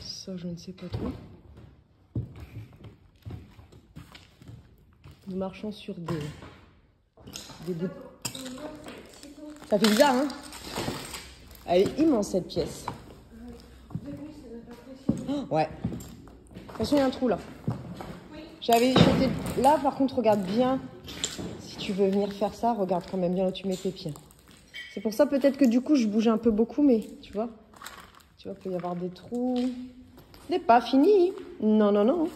Ça, je ne sais pas trop. Nous marchons sur des bouts. Ça fait bizarre, hein? Elle est immense, cette pièce. Oh, ouais. De toute façon, il y a un trou, là. J'étais là, par contre, regarde bien. Si tu veux venir faire ça, regarde quand même bien où tu mets tes pieds. C'est pour ça, peut-être que du coup, je bouge un peu beaucoup, mais tu vois, il peut y avoir des trous. Ce n'est pas fini. Non.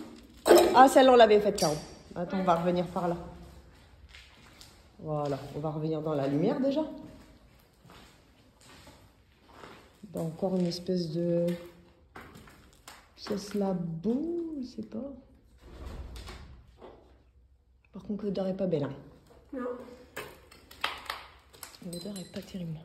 Ah, celle-là, on l'avait faite, Caro. Attends, on va revenir par là. Voilà, on va revenir dans la lumière, déjà. Dans encore une espèce de pièce labo, je sais pas. Par contre, l'odeur est pas belle. Hein. Non. L'odeur est pas terrible.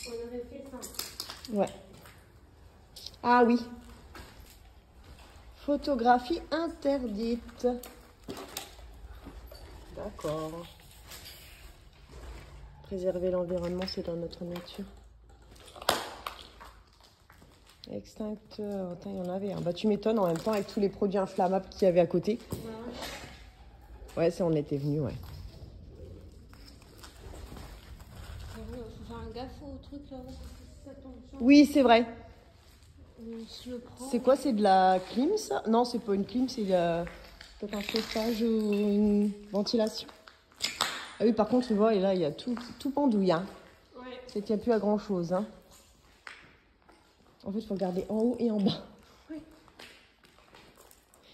On aurait fait ça. Ouais. Ah oui. Photographie interdite. D'accord. Préserver l'environnement, c'est dans notre nature. Extincteur. Attends, il y en avait un. Bah, tu m'étonnes en même temps avec tous les produits inflammables qu'il y avait à côté. Ouais, ça, on était venus, ouais. Faut faire un gaffe au truc là. Ça Oui, c'est vrai. Je le prends. C'est quoi? C'est de la clim, ça? Non, c'est pas une clim, c'est peut-être un chauffage ou une ventilation. Ah oui, par contre, tu vois, et là, il y a tout pendouille. Hein. Ouais. C'est qu'il n'y a plus à grand-chose. Hein. En fait, il faut regarder en haut et en bas. Oui.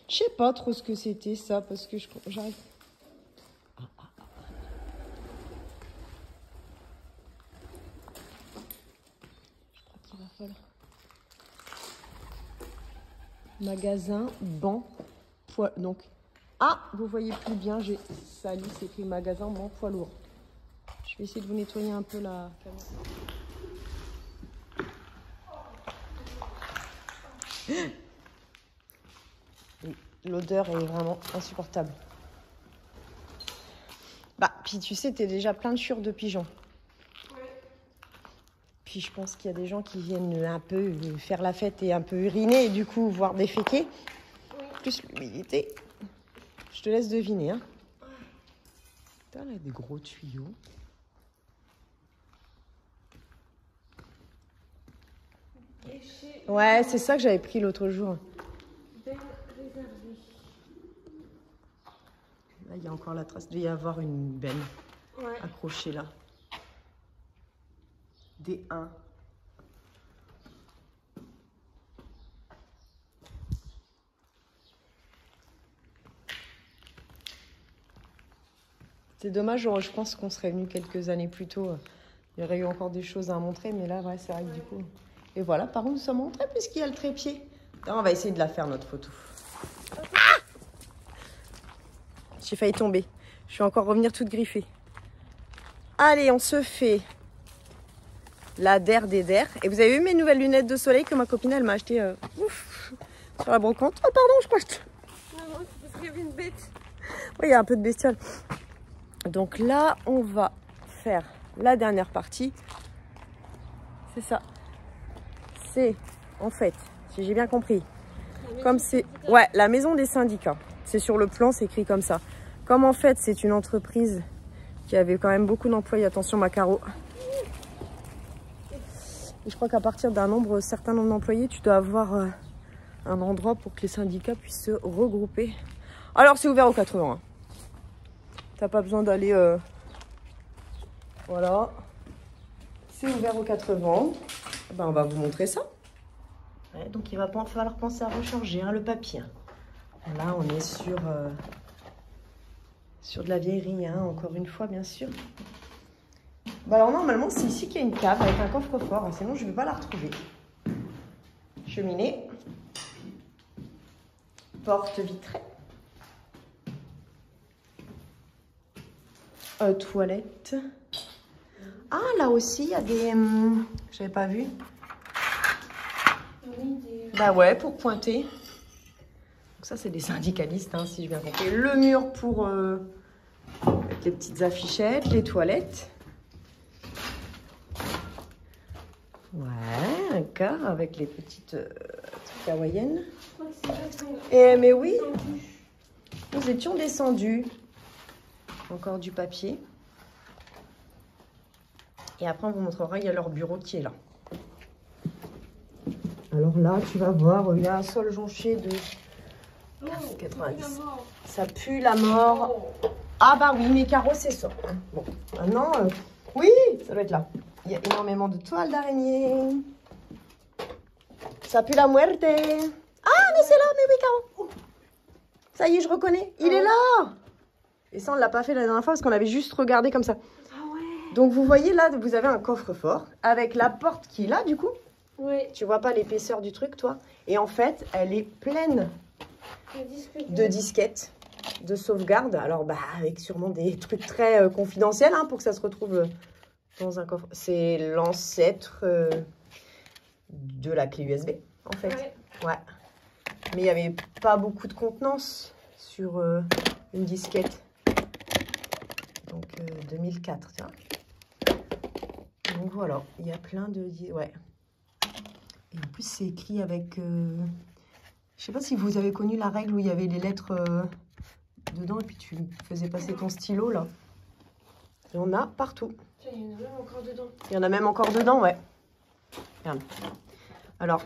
Je sais pas trop ce que c'était, ça, parce que j'arrive... Je crois qu'il va falloir... Magasin, banc, poids... Donc... Ah, vous voyez plus bien, j'ai sali, c'est écrit magasin, banc, poids lourd. Je vais essayer de vous nettoyer un peu la caméra. Oui, l'odeur est vraiment insupportable. Bah, puis tu sais, t'es déjà plein de chure de pigeons. Ouais. Puis je pense qu'il y a des gens qui viennent un peu faire la fête et un peu uriner et du coup voir déféquer. Oui. Plus l'humidité. Je te laisse deviner. Hein. Putain, là, des gros tuyaux. Ouais, c'est ça que j'avais pris l'autre jour. Ben réservé. Là, il y a encore la trace. Il doit y avoir une benne Ouais. accrochée là. Des 1. C'est dommage, je pense qu'on serait venu quelques années plus tôt. Il y aurait eu encore des choses à montrer, mais là, ouais, c'est vrai que du coup... Et voilà, par contre, nous sommes montrés puisqu'il y a le trépied. Là, on va essayer de la faire, notre photo. Ah, j'ai failli tomber. Je vais encore revenir toute griffée. Allez, on se fait la der des der. Et vous avez vu mes nouvelles lunettes de soleil que ma copine, elle m'a acheté sur la brocante. Oh, pardon, je crois que Non, c'est parce qu'il y avait une bête. Oui, il y a un peu de bestiole. Donc là, on va faire la dernière partie. C'est ça. C'est, en fait, si j'ai bien compris, comme c'est... Ouais, la maison des syndicats. C'est sur le plan, c'est écrit comme ça. Comme en fait, c'est une entreprise qui avait quand même beaucoup d'employés. Attention, Macaro. Et je crois qu'à partir d'un certain nombre d'employés, tu dois avoir un endroit pour que les syndicats puissent se regrouper. Alors, c'est ouvert aux 80. Hein. T'as pas besoin d'aller... Voilà. C'est ouvert aux 80. Ben, on va vous montrer ça. Ouais, donc, il va falloir penser à recharger hein, le papier. Là, on est sur de la vieillerie, hein, encore une fois, bien sûr. Ben, alors, normalement, c'est ici qu'il y a une cave avec un coffre-fort. Hein, sinon, je ne vais pas la retrouver. Cheminée. Porte vitrée. Toilette. Ah, là aussi, il y a des... j'avais pas vu. Oui, des... Bah ouais, pour pointer. Donc ça, c'est des syndicalistes, hein, si j'ai bien compris. Le mur pour avec les petites affichettes, les toilettes. Ouais, un cas avec les petites trucs hawaïennes. Je crois que c'est là qu'on Et mais oui, descendu. nous étions descendus. Encore du papier. Et après, on vous montrera, il y a leur bureau qui est là. Alors là, tu vas voir, il y a un sol jonché de 90. Ça pue la mort. Ah bah oui, mes carreaux, c'est ça. Bon, maintenant, oui, ça doit être là. Il y a énormément de toiles d'araignée. Ça pue la muerte. Ah, mais c'est là, mais oui, carreaux. Ça y est, je reconnais. Il est là. Et ça, on ne l'a pas fait la dernière fois parce qu'on avait juste regardé comme ça. Ah ouais. Donc, vous voyez là, vous avez un coffre-fort avec la porte qui est là, du coup. Ouais. Tu vois pas l'épaisseur du truc, toi. Et en fait, elle est pleine de disquettes de sauvegarde. Alors, bah, avec sûrement des trucs très confidentiels hein, pour que ça se retrouve dans un coffre. C'est l'ancêtre de la clé USB, en fait. Ouais. Mais il n'y avait pas beaucoup de contenance sur une disquette. Donc 2004, tiens. Donc voilà, il y a plein de... Ouais. Et en plus, c'est écrit avec... Je sais pas si vous avez connu la règle où il y avait les lettres dedans et puis tu faisais passer ton stylo, là. Il y en a partout. Tiens, il y en a même encore dedans. Il y en a même encore dedans, ouais. Regarde. Alors,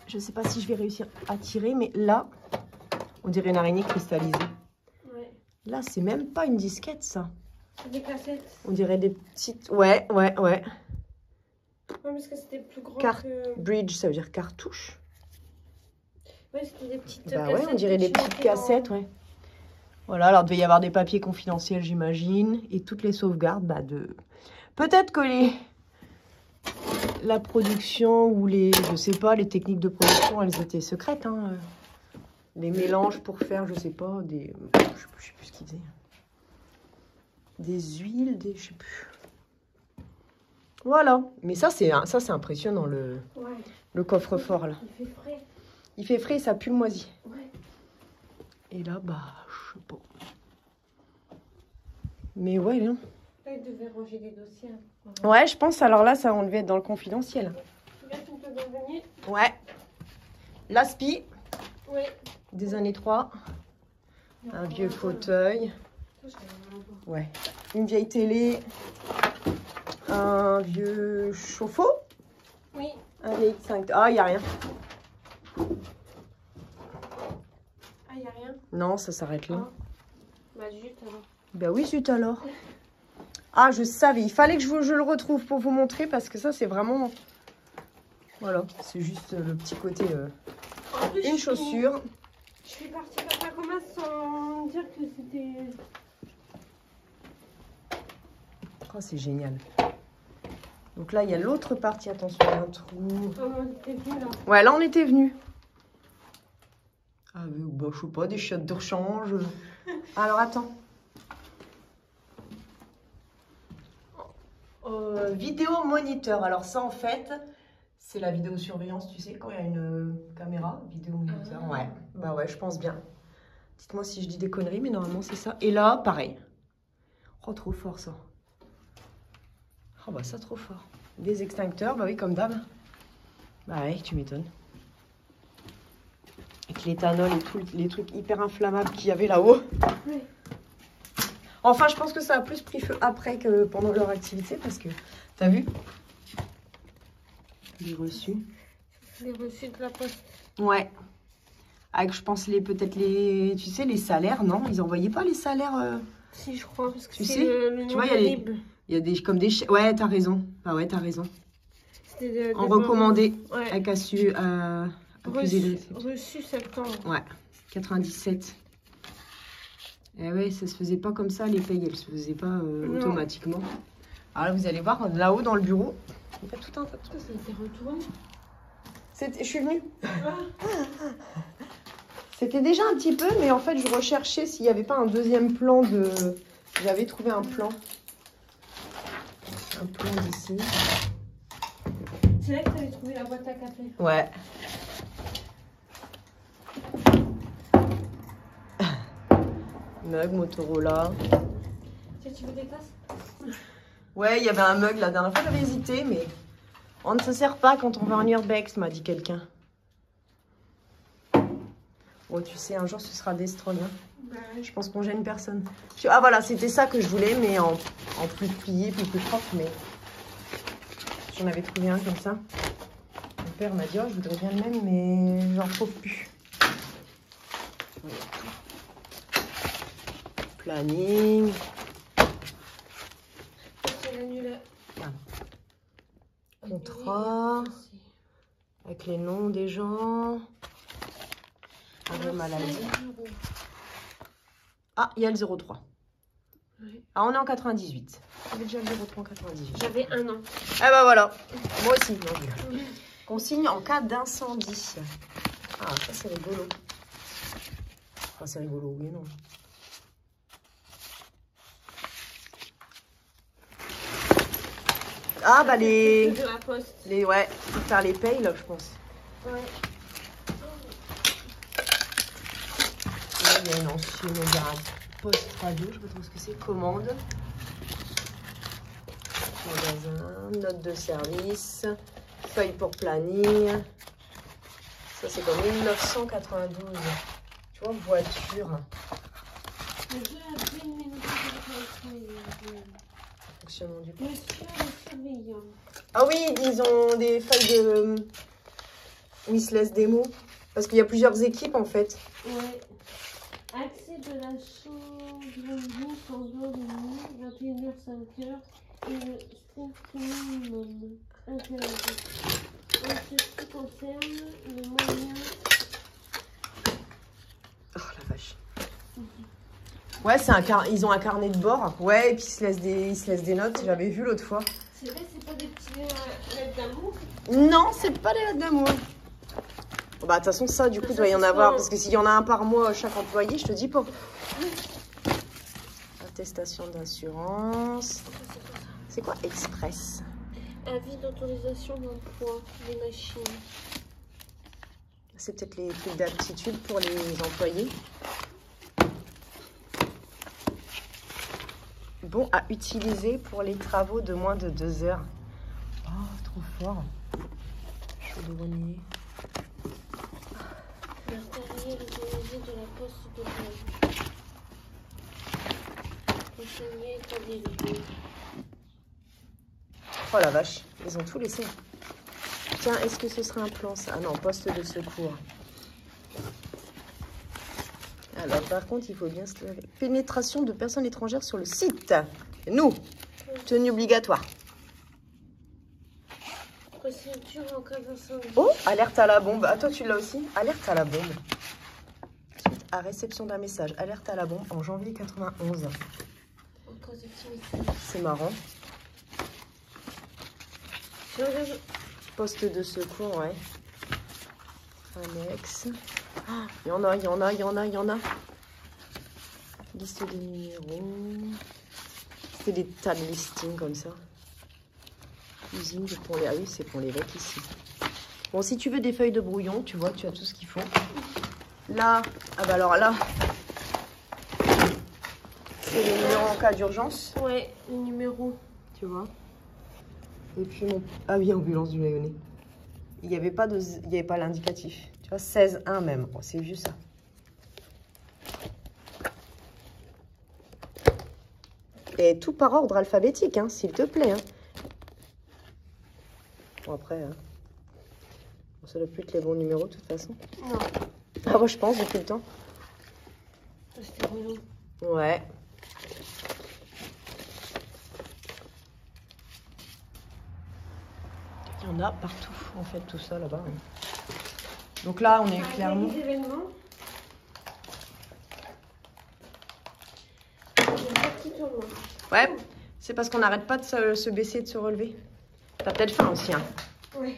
je sais pas si je vais réussir à tirer, mais là, on dirait une araignée cristallisée. Ouais. Là, c'est même pas une disquette, ça. C'est des cassettes. On dirait des petites... Ouais. Ouais, parce que c'était plus grand que... Bridge, ça veut dire cartouche. Ouais, c'était des petites Bah cassettes. ouais, on dirait des petites cassettes, ouais. Voilà, alors il devait y avoir des papiers confidentiels, j'imagine. Et toutes les sauvegardes, bah de... Peut-être que la production ou je sais pas, les techniques de production, elles étaient secrètes, hein. Les mélanges pour faire, je sais pas, je sais plus ce qu'ils disaient. Des huiles, je sais plus. Voilà. Mais ça, c'est impressionnant, le coffre-fort, là. Il fait frais. Il fait frais et ça pue le moisi. Ouais. Et là, bah, je sais pas. Mais ouais, non. Là, il devait ranger des dossiers. Ouais, je pense, alors là, ça, on devait être dans le confidentiel. Là, tu peux revenir. Ouais. L'aspi. Oui. Des années 3. Un vieux fauteuil. Ouais. Une vieille télé. Un vieux chauffe-eau. Oui. Un vieil extincteur. Ah, il n'y a rien. Ah, il n'y a rien. Non, ça s'arrête là. Ah. Bah, zut alors. Bah oui, zut alors. Ah, je savais. Il fallait que je le retrouve pour vous montrer parce que ça, c'est vraiment... Voilà. C'est juste le petit côté... En plus, une chaussure. Je suis partie papa comment sans dire que c'était... Oh, c'est génial. Donc là, il y a l'autre partie. Attention, il y a un trou. Oh, on était venus là. Ouais, là, on était venus. Ah, bah, je sais pas, des chiottes de rechange. Alors, attends. Vidéo moniteur. Alors ça, en fait, c'est la vidéosurveillance, tu sais, quand il y a une caméra, vidéo moniteur. Ouais, bah ouais, je pense bien. Dites-moi si je dis des conneries, mais normalement, c'est ça. Et là, pareil. Oh, trop fort, ça. Oh, bah ça, trop fort. Des extincteurs, bah oui, comme d'hab. Bah ouais, tu m'étonnes. Avec l'éthanol et tous les trucs hyper inflammables qu'il y avait là-haut. Oui. Enfin, je pense que ça a plus pris feu après que pendant leur activité, parce que, t'as vu? Les reçus. Les reçus de la poste. Ouais. Avec, je pense, peut-être les... Tu sais, les salaires, non? Ils envoyaient pas les salaires... Si, je crois, parce que tu c'est sais, le tu nom vois, de Lib. il y a des... Comme des... Ouais, t'as raison. Ah ouais, t'as raison. C'était En recommandé. Ouais. Avec accusé de... Reçu septembre. Ouais. 97. Eh ouais, ça se faisait pas comme ça, les payes, elles se faisaient pas automatiquement. Alors là, vous allez voir, là-haut dans le bureau, il y a tout un tas de trucs. Ça s'est retourné. Je suis venue. C'était déjà un petit peu, mais en fait, je recherchais s'il n'y avait pas un deuxième plan de... J'avais trouvé un plan. Un plan d'ici. C'est là que tu avais trouvé la boîte à café. Ouais. Mug Motorola. Tu veux des tasses? Ouais, il y avait un mug la dernière fois, j'avais hésité, mais on ne se sert pas quand on va en urbex, m'a dit quelqu'un. Oh, tu sais, un jour ce sera Destroy. Hein. Ouais. Je pense qu'on gêne personne. Ah voilà, c'était ça que je voulais, mais en plus plié, plus propre, mais j'en avais trouvé un comme ça. Mon père m'a dit, oh, je voudrais bien le même, mais j'en trouve plus. Planning. C'est l'annulaire. Contrat. Avec les noms des gens. Arrêt maladie. Ah, il y a le 03. Oui. Ah, on est en 98. J'avais déjà le 03 en 98. J'avais 1 an. Ah bah voilà. Moi aussi. Non, consigne en cas d'incendie. Ah, ça c'est rigolo. Enfin, c'est rigolo, oui, non. Ah bah les... De la poste. Ouais, pour faire les payes là, je pense. Ouais. Là, il y a une ancienne poste radio, je sais pas trop ce que c'est. Commande. Magasin, note de service, feuille pour planning. Ça c'est comme 1992. Tu vois, voiture. fonctionnement du coup. Monsieur le surveillant. Ah oui, ils ont des feuilles de wishlist démo. Parce qu'il y a plusieurs équipes en fait. Ouais. Accès de la chambre sans dormir, 21h, 5h. Et le strict minimum. Interdit. En ce qui concerne le moyen. Oh la vache. Ouais, ils ont un carnet de bord. Ouais, et puis ils se laissent des notes. J'avais vu l'autre fois. C'est vrai, c'est pas des petites lettres d'amour? Non, c'est pas des lettres d'amour. Bon, bah, de toute façon, ça, du coup, il doit y en avoir. Parce que s'il y en a un par mois, chaque employé, je te dis pas. Attestation d'assurance. C'est quoi Express? Avis d'autorisation d'emploi des machines. C'est peut-être les trucs d'aptitude pour les employés. Bon à utiliser pour les travaux de moins de 2 heures. Oh, trop fort. Chaudronnier. Matériel utilisé de la poste de base. Conseiller état des lieux. Oh la vache, ils ont tout laissé. Tiens, est-ce que ce serait un plan ça? Ah non, poste de secours. Alors par contre, il faut bien se lever. Pénétration de personnes étrangères sur le site. Nous, tenue obligatoire. Procédure en cas d'incendie. Oh, alerte à la bombe. Ah, toi, tu l'as aussi? Alerte à la bombe. Suite à réception d'un message. Alerte à la bombe en janvier 91. En cas d'activité. C'est marrant. Poste de secours, ouais. Annexe. Ah, il y en a, il y en a, il y en a, il y en a. Liste des numéros. C'est des tas de listings comme ça. Usine de pour les... Ah oui, c'est pour les lecs ici. Bon, si tu veux des feuilles de brouillon, tu vois, tu as tout ce qu'il faut. Là, ah bah alors là, c'est les numéros en cas d'urgence. Ouais, le numéro. Tu vois. Et puis mon... Ah oui, ambulance du Lyonnais. Il n'y avait pas l'indicatif. Tu vois, 16-1 même. Oh, c'est vieux ça. Et tout par ordre alphabétique, hein, s'il te plaît. Hein. Bon, après, hein. Bon, ça doit plus être les bons numéros de toute façon. Non. Ah, moi je pense depuis le temps. C'était relou. Ouais. Il y en a partout, en fait, tout ça là-bas. Donc là, on est clairement... Les événements. Ouais, c'est parce qu'on n'arrête pas de se baisser et de se relever. T'as peut-être faim aussi, hein? Ouais.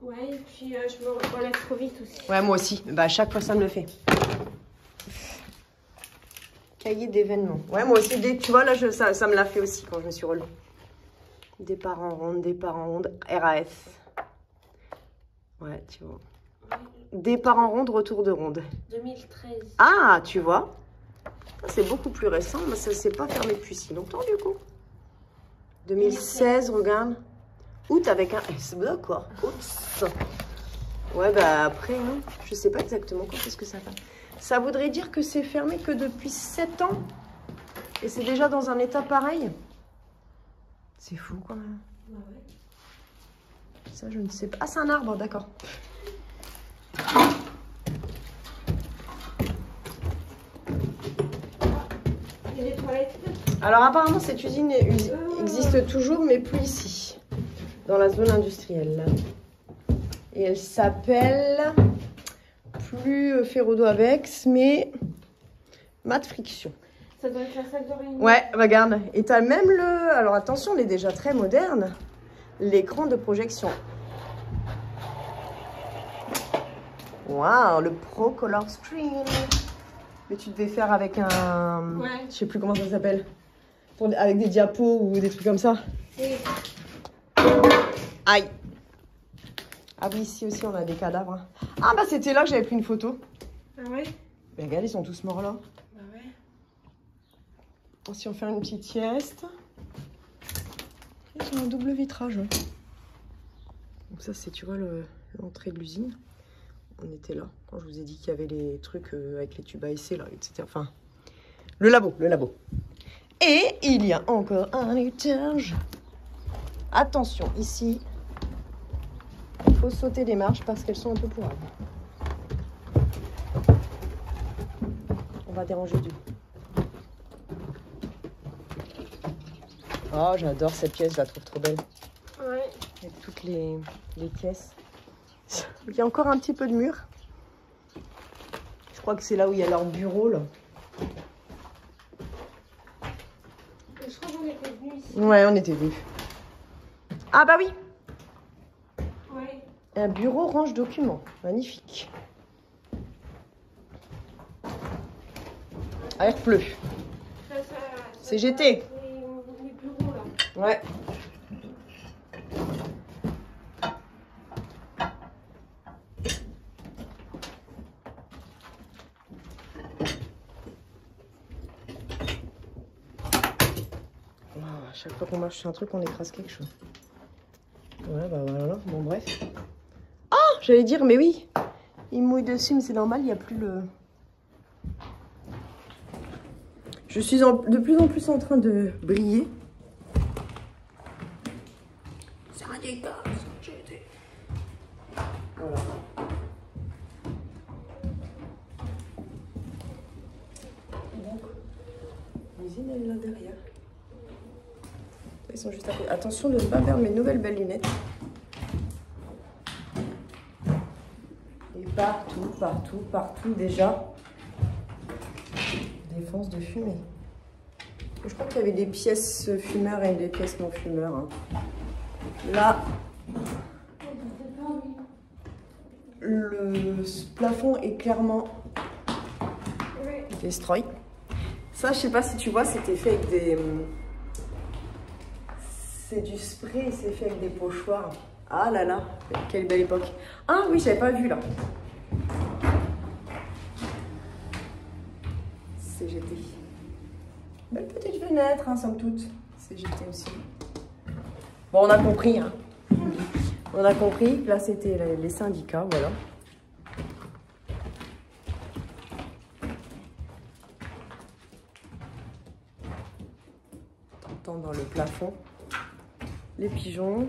Ouais, et puis je me relève trop vite aussi. Ouais, moi aussi. Bah, à chaque fois, ça me le fait. Cahier d'événements. Ouais, moi aussi, tu vois, là, ça me l'a fait aussi quand je me suis relevée. Départ en ronde, RAF. Ouais, tu vois. Ouais. Départ en ronde, retour de ronde. 2013. Ah, tu vois. C'est beaucoup plus récent, mais ça s'est pas fermé depuis si longtemps, du coup. 2016, regarde. Août avec un S, d'accord. Oups. Ouais, bah après, hein, je sais pas exactement quand est-ce que ça fait. Ça voudrait dire que c'est fermé que depuis 7 ans. Et c'est déjà dans un état pareil. C'est fou, quand même. Bah ouais. Ça, je ne sais pas. Ah, c'est un arbre, d'accord. Il y a des toilettes. Alors, apparemment, cette usine existe toujours, mais plus ici. Dans la zone industrielle, là. Et elle s'appelle... plus Ferrodo Avex, mais mat friction. Ça doit être la salle de réunion. Ouais, regarde. Et t'as même le... Alors attention, on est déjà très moderne. L'écran de projection. Waouh, le Pro Color Screen. Mais tu devais faire avec un... Ouais. Je sais plus comment ça s'appelle. Avec des diapos ou des trucs comme ça. Et... Aïe. Ah oui, ici aussi, on a des cadavres. Ah bah c'était là que j'avais pris une photo. Ah ouais? Mais regarde, ils sont tous morts là. Bah ouais. Si on fait une petite sieste. Ils ont un double vitrage. Donc ça, c'est, tu vois, l'entrée de l'usine. On était là, quand je vous ai dit qu'il y avait les trucs avec les tubes à essai, là, etc. Enfin, le labo. Et il y a encore un étage. Attention, ici, il faut sauter les marches parce qu'elles sont un peu pourrables. On va déranger du. Oh, j'adore cette pièce, je la trouve trop belle. Ouais. Avec toutes les pièces. Il y a encore un petit peu de mur. Je crois que c'est là où il y a leur bureau, là. Je crois qu'on était venus ici. Ouais, on était venus. Ah bah oui, Ouais. un bureau range documents. Magnifique. Ah, il pleut. C'est GT. Les bureaux là. Ouais. À chaque fois qu'on marche sur un truc, on écrase quelque chose. Ouais, bah voilà. Bon, bref. Ah, j'allais dire, mais oui. Il mouille dessus, mais c'est normal, il n'y a plus le... Je suis de plus en plus en train de briller. C'est radical, j'ai été. Voilà. Donc, l'usine, elle est là derrière. Ils sont juste à côté. Attention de ne pas perdre mes nouvelles belles lunettes. Et partout, partout, partout déjà. Défense de fumée. Je crois qu'il y avait des pièces fumeurs et des pièces non fumeurs. Hein. Là, le plafond est clairement destroy. Ça, je sais pas si tu vois, c'était fait avec des... C'est du spray, c'est fait avec des pochoirs. Ah là là, quelle belle époque. Ah oui, j'avais pas vu là. CGT. Belle petite fenêtre, hein, somme toute. CGT aussi. Bon, on a compris. Hein. On a compris. Là, c'était les syndicats, voilà. T'entends dans le plafond les pigeons.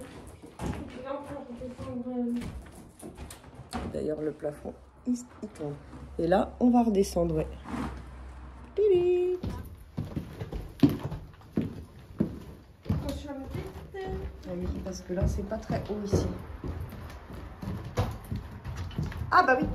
D'ailleurs, le plafond, il tombe. Et là, on va redescendre, ouais. Pili. Ah oui, parce que là, c'est pas très haut ici. Ah bah oui.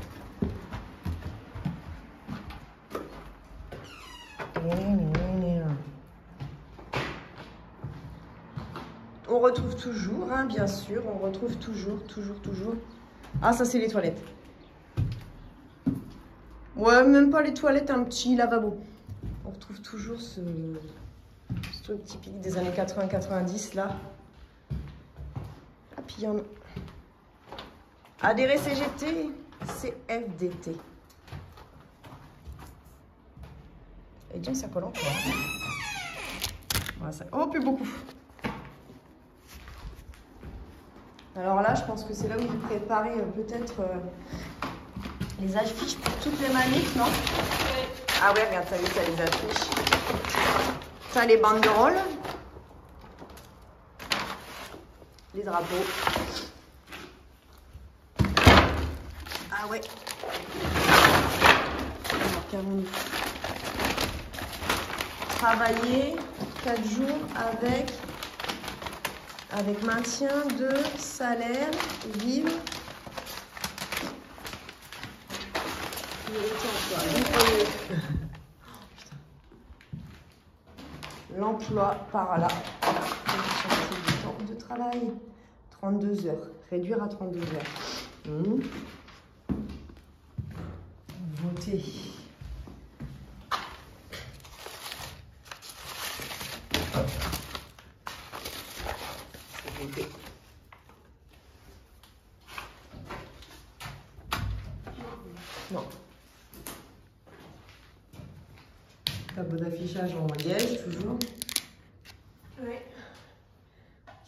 On retrouve toujours, hein, bien sûr, on retrouve toujours. Ah, ça, c'est les toilettes. Ouais, même pas les toilettes, un petit lavabo. On retrouve toujours ce truc typique des années 80-90, là. Ah, puis il y en a... Adhérer CGT, CFDT. Et bien, ça colle encore. Voilà, ça... Oh, plus beaucoup. Alors là, je pense que c'est là où ils préparaient peut-être les affiches pour toutes les manifs, non? Ouais. Ah ouais, regarde, t'as vu, t'as les affiches. T'as les banderoles. Les drapeaux. Ah ouais. Alors, qu'avons-nous? Travailler 4 jours avec maintien de salaire, vivre. L'emploi par là. Du temps de travail. 32 heures. Réduire à 32 heures. Voter. Non. Tableau d'affichage en liège, toujours. Ouais.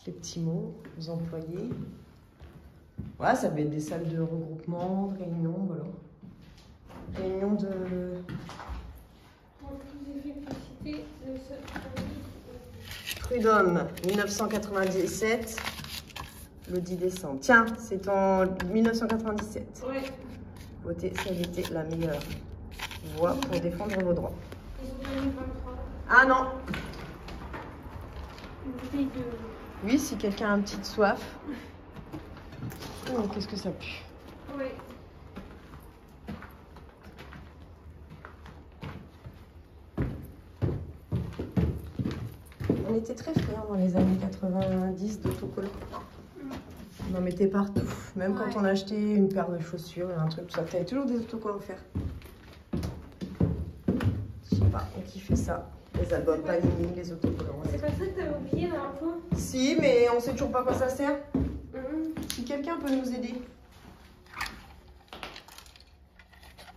Les petits mots aux employés. Voilà, ça va être des salles de regroupement, de réunion, voilà. Réunion de... Pour plus d'efficacité, Prud'homme, 1997, le 10 décembre. Tiens, c'est en 1997. Ouais. Votez si elle était la meilleure voix pour défendre vos droits. Ils ont 2023. Ah non. Une bouteille de... Oui, si quelqu'un a une petite soif. Oh, qu'est-ce que ça pue. Ouais. On était très friands dans les années 90 d'autocollants. On en mettait partout. Même quand on achetait une paire de chaussures, un truc, tout ça. T'avais toujours des autocollants offerts. Je sais pas, on kiffait ça. Les albums Panini, les autocollants. C'est pas ça que t'avais oublié la dernière fois? Si, mais on sait toujours pas à quoi ça sert. Si quelqu'un peut nous aider.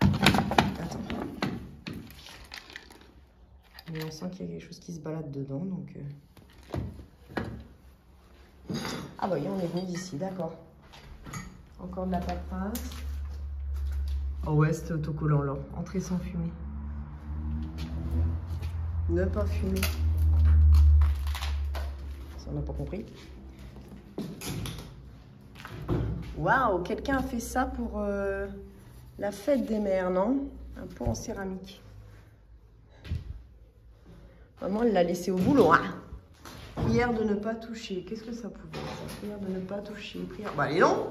Attends. Mais on sent qu'il y a quelque chose qui se balade dedans, donc... Ah bah oui, on est venu d'ici, d'accord. Encore de la paperasse. Oh ouais, c'était autocollant là. Entrée sans fumer. Ne pas fumer. Ça, on n'a pas compris. Waouh, quelqu'un a fait ça pour la fête des mères, non? Un pot en céramique. Maman, elle l'a laissé au boulot, hein. Prière de ne pas toucher. Qu'est-ce que ça pouvait être? Prière de ne pas toucher. Prière... Bah, elle est longue.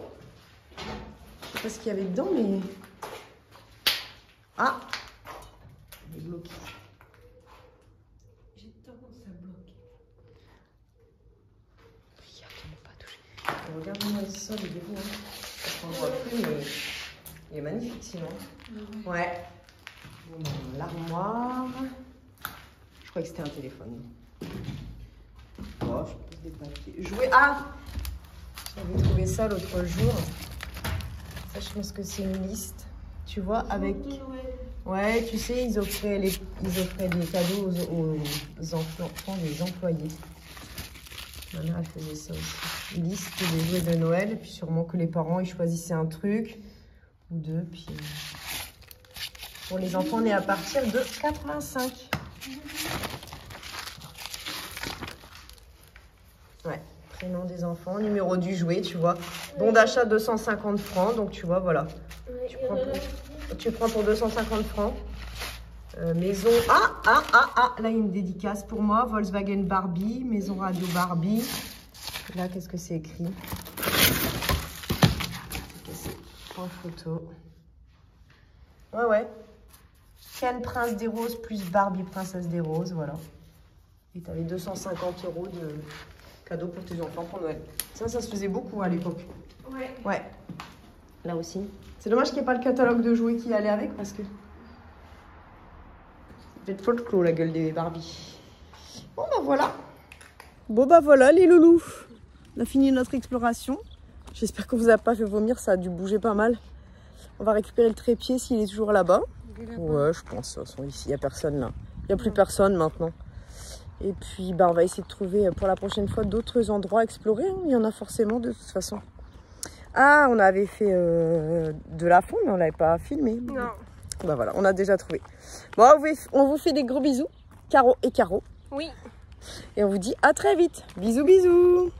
Je sais pas ce qu'il y avait dedans, mais... Ah! Elle est bloquée. J'ai tendance à bloquer. Prière de ne pas toucher. Regardez-moi le sol, il est beau, hein. Parce qu'on ne voit plus, mais... Il est magnifique, sinon. Ouais. Bon, l'armoire... Je croyais que c'était un téléphone. Oh, je pose des papiers. Jouer. Ah! J'avais trouvé ça l'autre jour. Ça, je pense que c'est une liste. Tu vois, avec. Ouais, tu sais, ils offraient des cadeaux aux enfants des employés. Ma mère, elle faisait ça aussi. Une liste des jouets de Noël. Et puis sûrement que les parents, ils choisissaient un truc ou deux. Puis pour les enfants, on est à partir de 85. Ouais, prénom des enfants, numéro du jouet, tu vois. Bon d'achat 250 francs, donc tu vois, voilà. Tu prends pour 250 francs. Maison. Là, il y a une dédicace pour moi. Volkswagen Barbie, maison radio Barbie. Là, qu'est-ce que c'est écrit? En photo. Ouais. Ken Prince des Roses plus Barbie Princesse des Roses, voilà. Et tu avais 250 € de cadeaux pour tes enfants pour Noël. Ça se faisait beaucoup à l'époque. Ouais. Là aussi. C'est dommage qu'il n'y ait pas le catalogue de jouets qui allait avec parce que... J'ai de faux clos la gueule des Barbie. Bon bah voilà. Bon bah voilà les loulous. On a fini notre exploration. J'espère que vous a pas fait vomir, ça a dû bouger pas mal. On va récupérer le trépied s'il est toujours là-bas. Ouais, je pense. Ici, il n'y a personne là. Il n'y a plus personne maintenant. Et puis, bah, on va essayer de trouver pour la prochaine fois d'autres endroits à explorer. Il y en a forcément de toute façon. Ah, on avait fait de la faune, mais on ne l'avait pas filmé. Non. Bah voilà, on a déjà trouvé. Bon, on vous fait des gros bisous. Caro et Caro. Oui. Et on vous dit à très vite. Bisous, bisous.